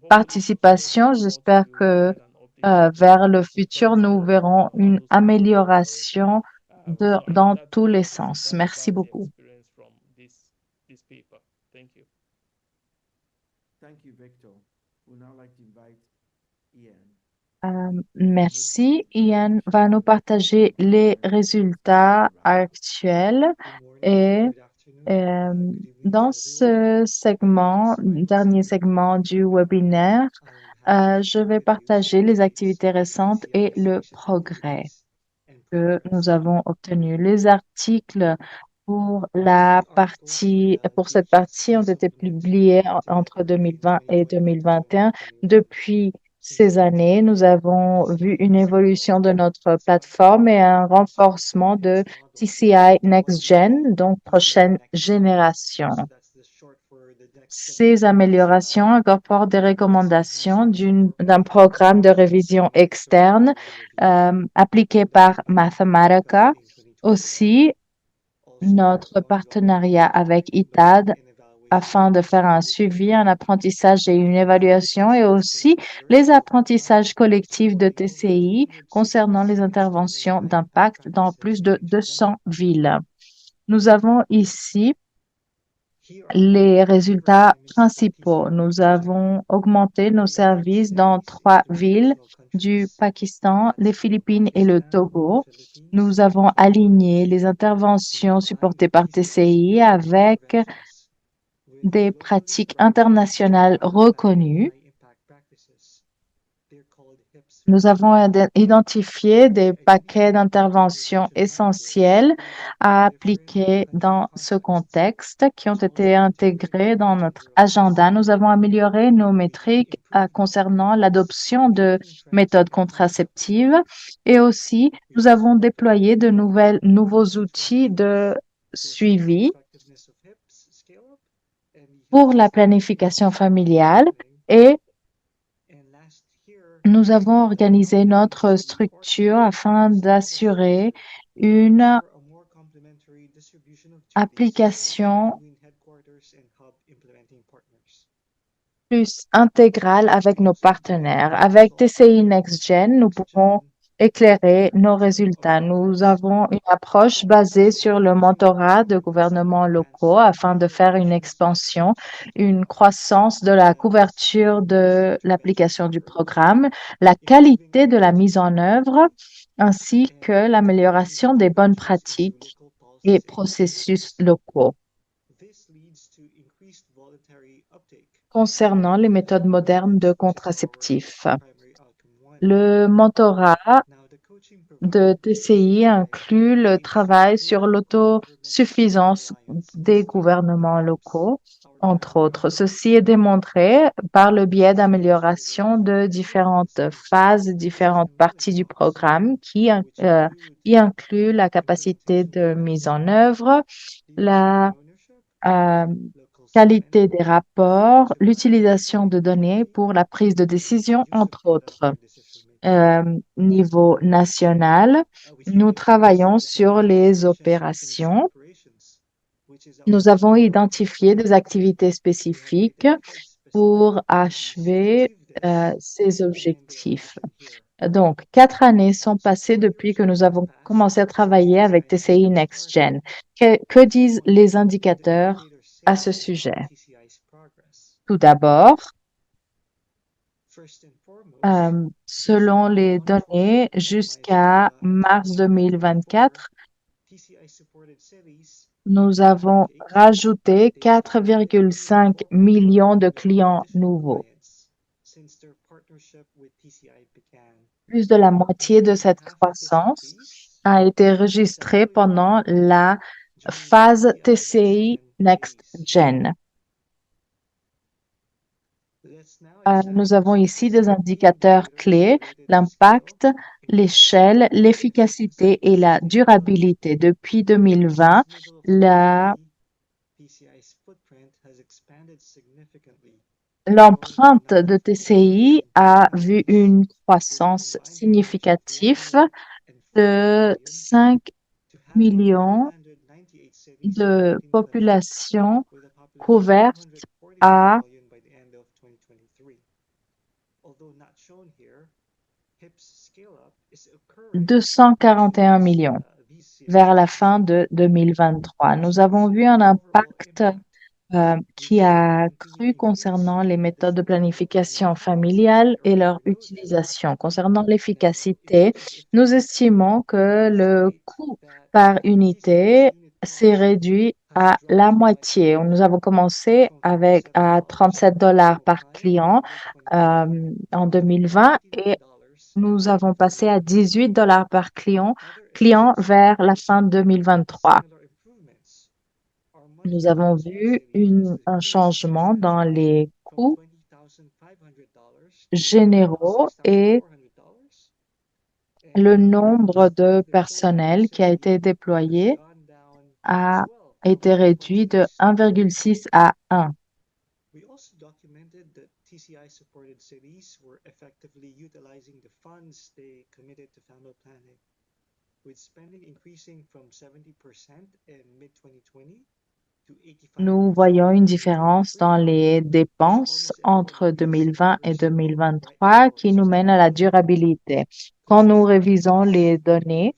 participation. J'espère que vers le futur, nous verrons une amélioration dans tous les sens. Merci beaucoup. Merci. Ian va nous partager les résultats actuels et euh, dans ce segment, dernier segment du webinaire, je vais partager les activités récentes et le progrès que nous avons obtenu. Les articles pour cette partie ont été publiés entre 2020 et 2021. Depuis ces années, nous avons vu une évolution de notre plateforme et un renforcement de TCI Next Gen, donc prochaine génération. Ces améliorations incorporent des recommandations d'un programme de révision externe appliqué par Mathematica. Aussi, notre partenariat avec ITAD afin de faire un suivi, un apprentissage et une évaluation et aussi les apprentissages collectifs de TCI concernant les interventions d'impact dans plus de 200 villes. Nous avons ici les résultats principaux. Nous avons augmenté nos services dans 3 villes du Pakistan, les Philippines et le Togo. Nous avons aligné les interventions supportées par TCI avec des pratiques internationales reconnues. Nous avons identifié des paquets d'interventions essentiels à appliquer dans ce contexte qui ont été intégrés dans notre agenda. Nous avons amélioré nos métriques concernant l'adoption de méthodes contraceptives et aussi nous avons déployé de nouveaux outils de suivi pour la planification familiale et nous avons organisé notre structure afin d'assurer une application plus intégrale avec nos partenaires. Avec TCI NextGen, nous pouvons éclairer nos résultats. Nous avons une approche basée sur le mentorat de gouvernements locaux afin de faire une expansion, une croissance de la couverture de l'application du programme, la qualité de la mise en œuvre, ainsi que l'amélioration des bonnes pratiques et processus locaux. Concernant les méthodes modernes de contraceptifs, le mentorat de TCI inclut le travail sur l'autosuffisance des gouvernements locaux, entre autres. Ceci est démontré par le biais d'amélioration de différentes phases, différentes parties du programme qui y inclut la capacité de mise en œuvre, la euh, qualité des rapports, l'utilisation de données pour la prise de décision, entre autres. Niveau national, nous travaillons sur les opérations. Nous avons identifié des activités spécifiques pour achever ces objectifs. Donc, 4 années sont passées depuis que nous avons commencé à travailler avec TCI NextGen. Que disent les indicateurs à ce sujet? Tout d'abord, selon les données jusqu'à mars 2024, nous avons rajouté 4,5 millions de clients nouveaux. Plus de la moitié de cette croissance a été enregistrée pendant la phase TCI NextGen. Nous avons ici des indicateurs clés, l'impact, l'échelle, l'efficacité et la durabilité. Depuis 2020, l'empreinte de TCI a vu une croissance significative de 5 millions de populations couvertes à 241 millions vers la fin de 2023. Nous avons vu un impact qui a cru concernant les méthodes de planification familiale et leur utilisation. Concernant l'efficacité, nous estimons que le coût par unité s'est réduit à la moitié. Nous avons commencé avec à 37 dollars par client en 2020 et nous avons passé à 18 dollars par client vers la fin 2023. Nous avons vu un changement dans les coûts généraux et le nombre de personnel qui a été déployé a été réduit de 1,6 à 1. TCI-supported cities were effectively utilizing the funds they committed to family planning, with spending increasing from 70% in mid-2020 to 85%. Nous voyons une différence dans les dépenses entre 2020 et 2023 qui nous mène à la durabilité. Quand nous révisons les données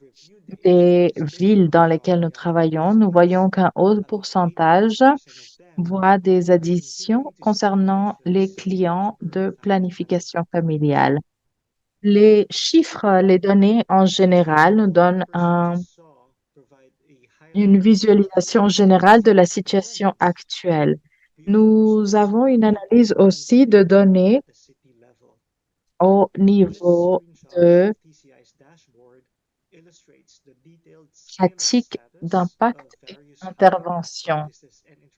des villes dans lesquelles nous travaillons, nous voyons qu'un haut pourcentage voit des additions concernant les clients de planification familiale. Les chiffres, les données en général nous donnent une visualisation générale de la situation actuelle. Nous avons une analyse aussi de données au niveau de pratique d'impact et intervention,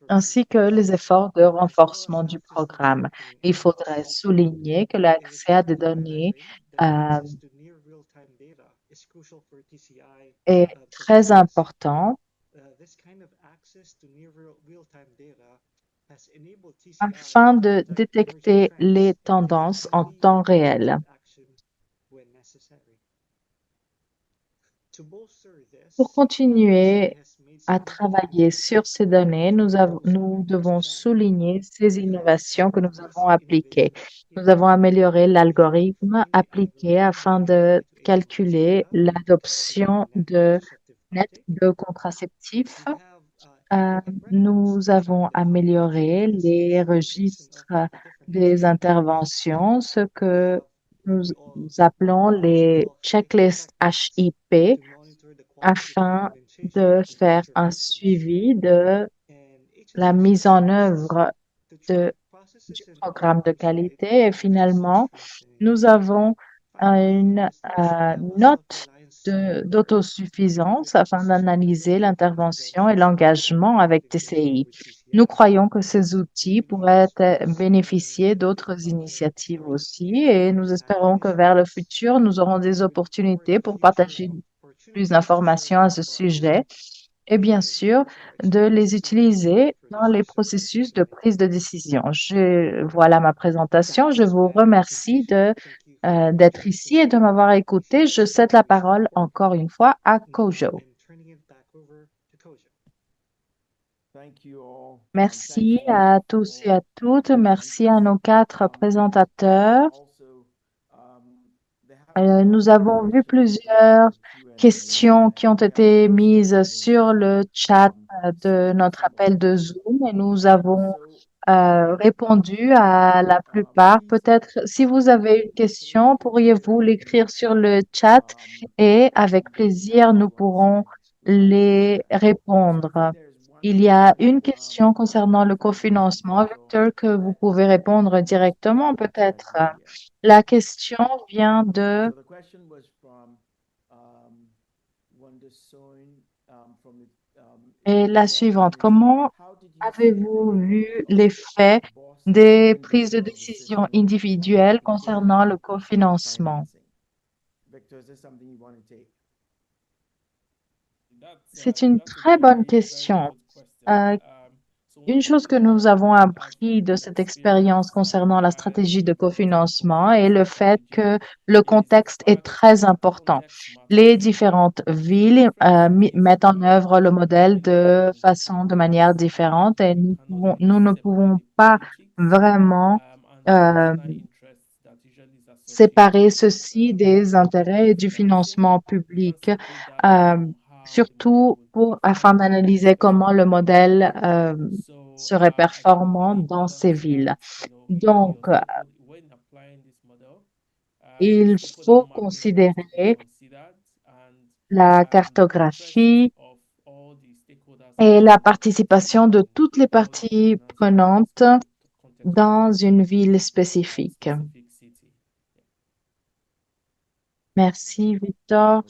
ainsi que les efforts de renforcement du programme. Il faudrait souligner que l'accès à des données euh, est très important afin de détecter les tendances en temps réel. Pour continuer à travailler sur ces données, nous devons souligner ces innovations que nous avons appliquées. Nous avons amélioré l'algorithme appliqué afin de calculer l'adoption de net de contraceptifs. Euh, Nous avons amélioré les registres des interventions, ce que nous appelons les checklists HIP, afin de faire un suivi de la mise en œuvre du programme de qualité. Et finalement, nous avons une note d'autosuffisance afin d'analyser l'intervention et l'engagement avec TCI. Nous croyons que ces outils pourraient bénéficier d'autres initiatives aussi et nous espérons que vers le futur, nous aurons des opportunités pour partager plus d'informations à ce sujet et bien sûr de les utiliser dans les processus de prise de décision. Voilà ma présentation. Je vous remercie d'être ici et de m'avoir écouté. Je cède la parole encore une fois à Kojo. Merci à tous et à toutes. Merci à nos quatre présentateurs. Nous avons vu plusieurs questions qui ont été mises sur le chat de notre appel de Zoom et nous avons répondu à la plupart. Peut-être si vous avez une question, pourriez-vous l'écrire sur le chat et avec plaisir, nous pourrons les répondre. Il y a une question concernant le cofinancement, Victor, que vous pouvez répondre directement peut-être. La question vient de est la suivante. Comment avez-vous vu l'effet des prises de décision individuelles concernant le cofinancement? C'est une très bonne question. Euh, Une chose que nous avons appris de cette expérience concernant la stratégie de cofinancement est le fait que le contexte est très important. Les différentes villes mettent en œuvre le modèle de manière différente et nous ne pouvons pas vraiment euh, séparer ceci des intérêts et du financement public, euh, surtout afin d'analyser comment le modèle serait performant dans ces villes. Donc, il faut considérer la cartographie et la participation de toutes les parties prenantes dans une ville spécifique. Merci, Victor,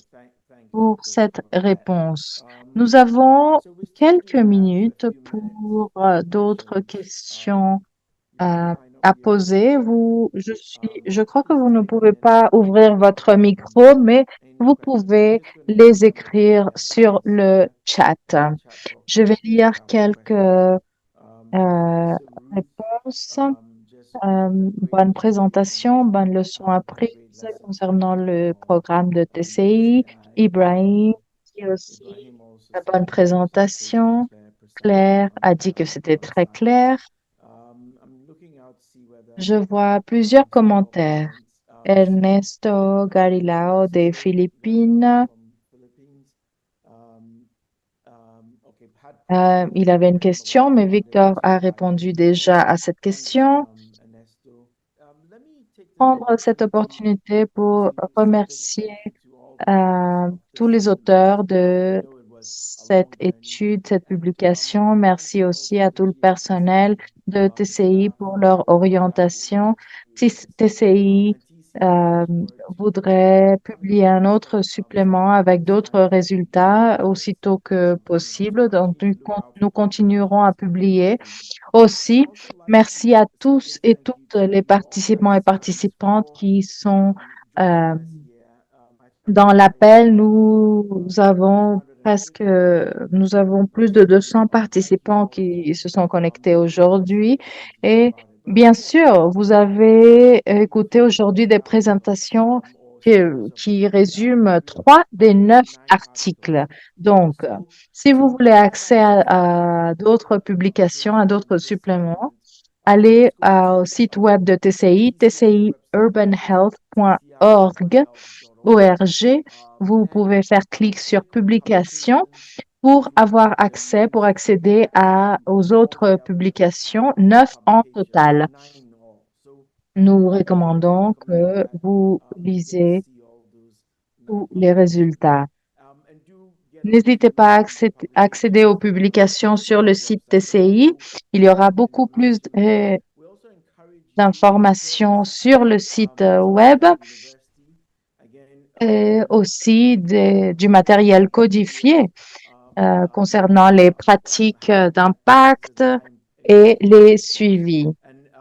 pour cette réponse. Nous avons quelques minutes pour d'autres questions à poser. Je crois que vous ne pouvez pas ouvrir votre micro, mais vous pouvez les écrire sur le chat. Je vais lire quelques réponses. Bonne présentation, bonne leçon apprise concernant le programme de TCI. Ibrahim dit aussi bonne présentation. Claire a dit que c'était très clair. Je vois plusieurs commentaires. Ernesto Garilao des Philippines. Il avait une question, mais Victor a répondu déjà à cette question. Prendre cette opportunité pour remercier tous les auteurs de cette étude, cette publication. Merci aussi à tout le personnel de TCI pour leur orientation. TCI voudrait publier un autre supplément avec d'autres résultats aussitôt que possible. Donc, nous continuerons à publier. Aussi, merci à tous et toutes les participants et participantes qui sont euh, dans l'appel. Nous avons plus de 200 participants qui se sont connectés aujourd'hui. Et bien sûr, vous avez écouté aujourd'hui des présentations qui résument 3 des 9 articles. Donc, si vous voulez accès à d'autres publications, à d'autres suppléments, allez au site web de TCI, tciurbanhealth.org. ORG. Vous pouvez faire clic sur publication pour avoir accès, pour accéder aux autres publications, 9 en total. Nous recommandons que vous lisez tous les résultats. N'hésitez pas à accéder aux publications sur le site TCI. Il y aura beaucoup plus d'informations sur le site web et aussi du matériel codifié concernant les pratiques d'impact et les suivis.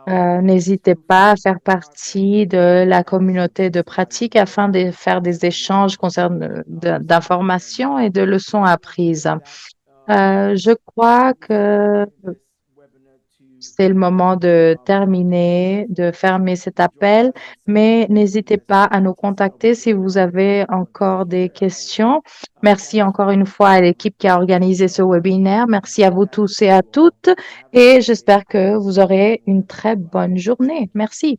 N'hésitez pas à faire partie de la communauté de pratique afin de faire des échanges d'informations et de leçons apprises. Je crois que c'est le moment de terminer, de fermer cet appel, mais n'hésitez pas à nous contacter si vous avez encore des questions. Merci encore une fois à l'équipe qui a organisé ce webinaire. Merci à vous tous et à toutes et j'espère que vous aurez une très bonne journée. Merci.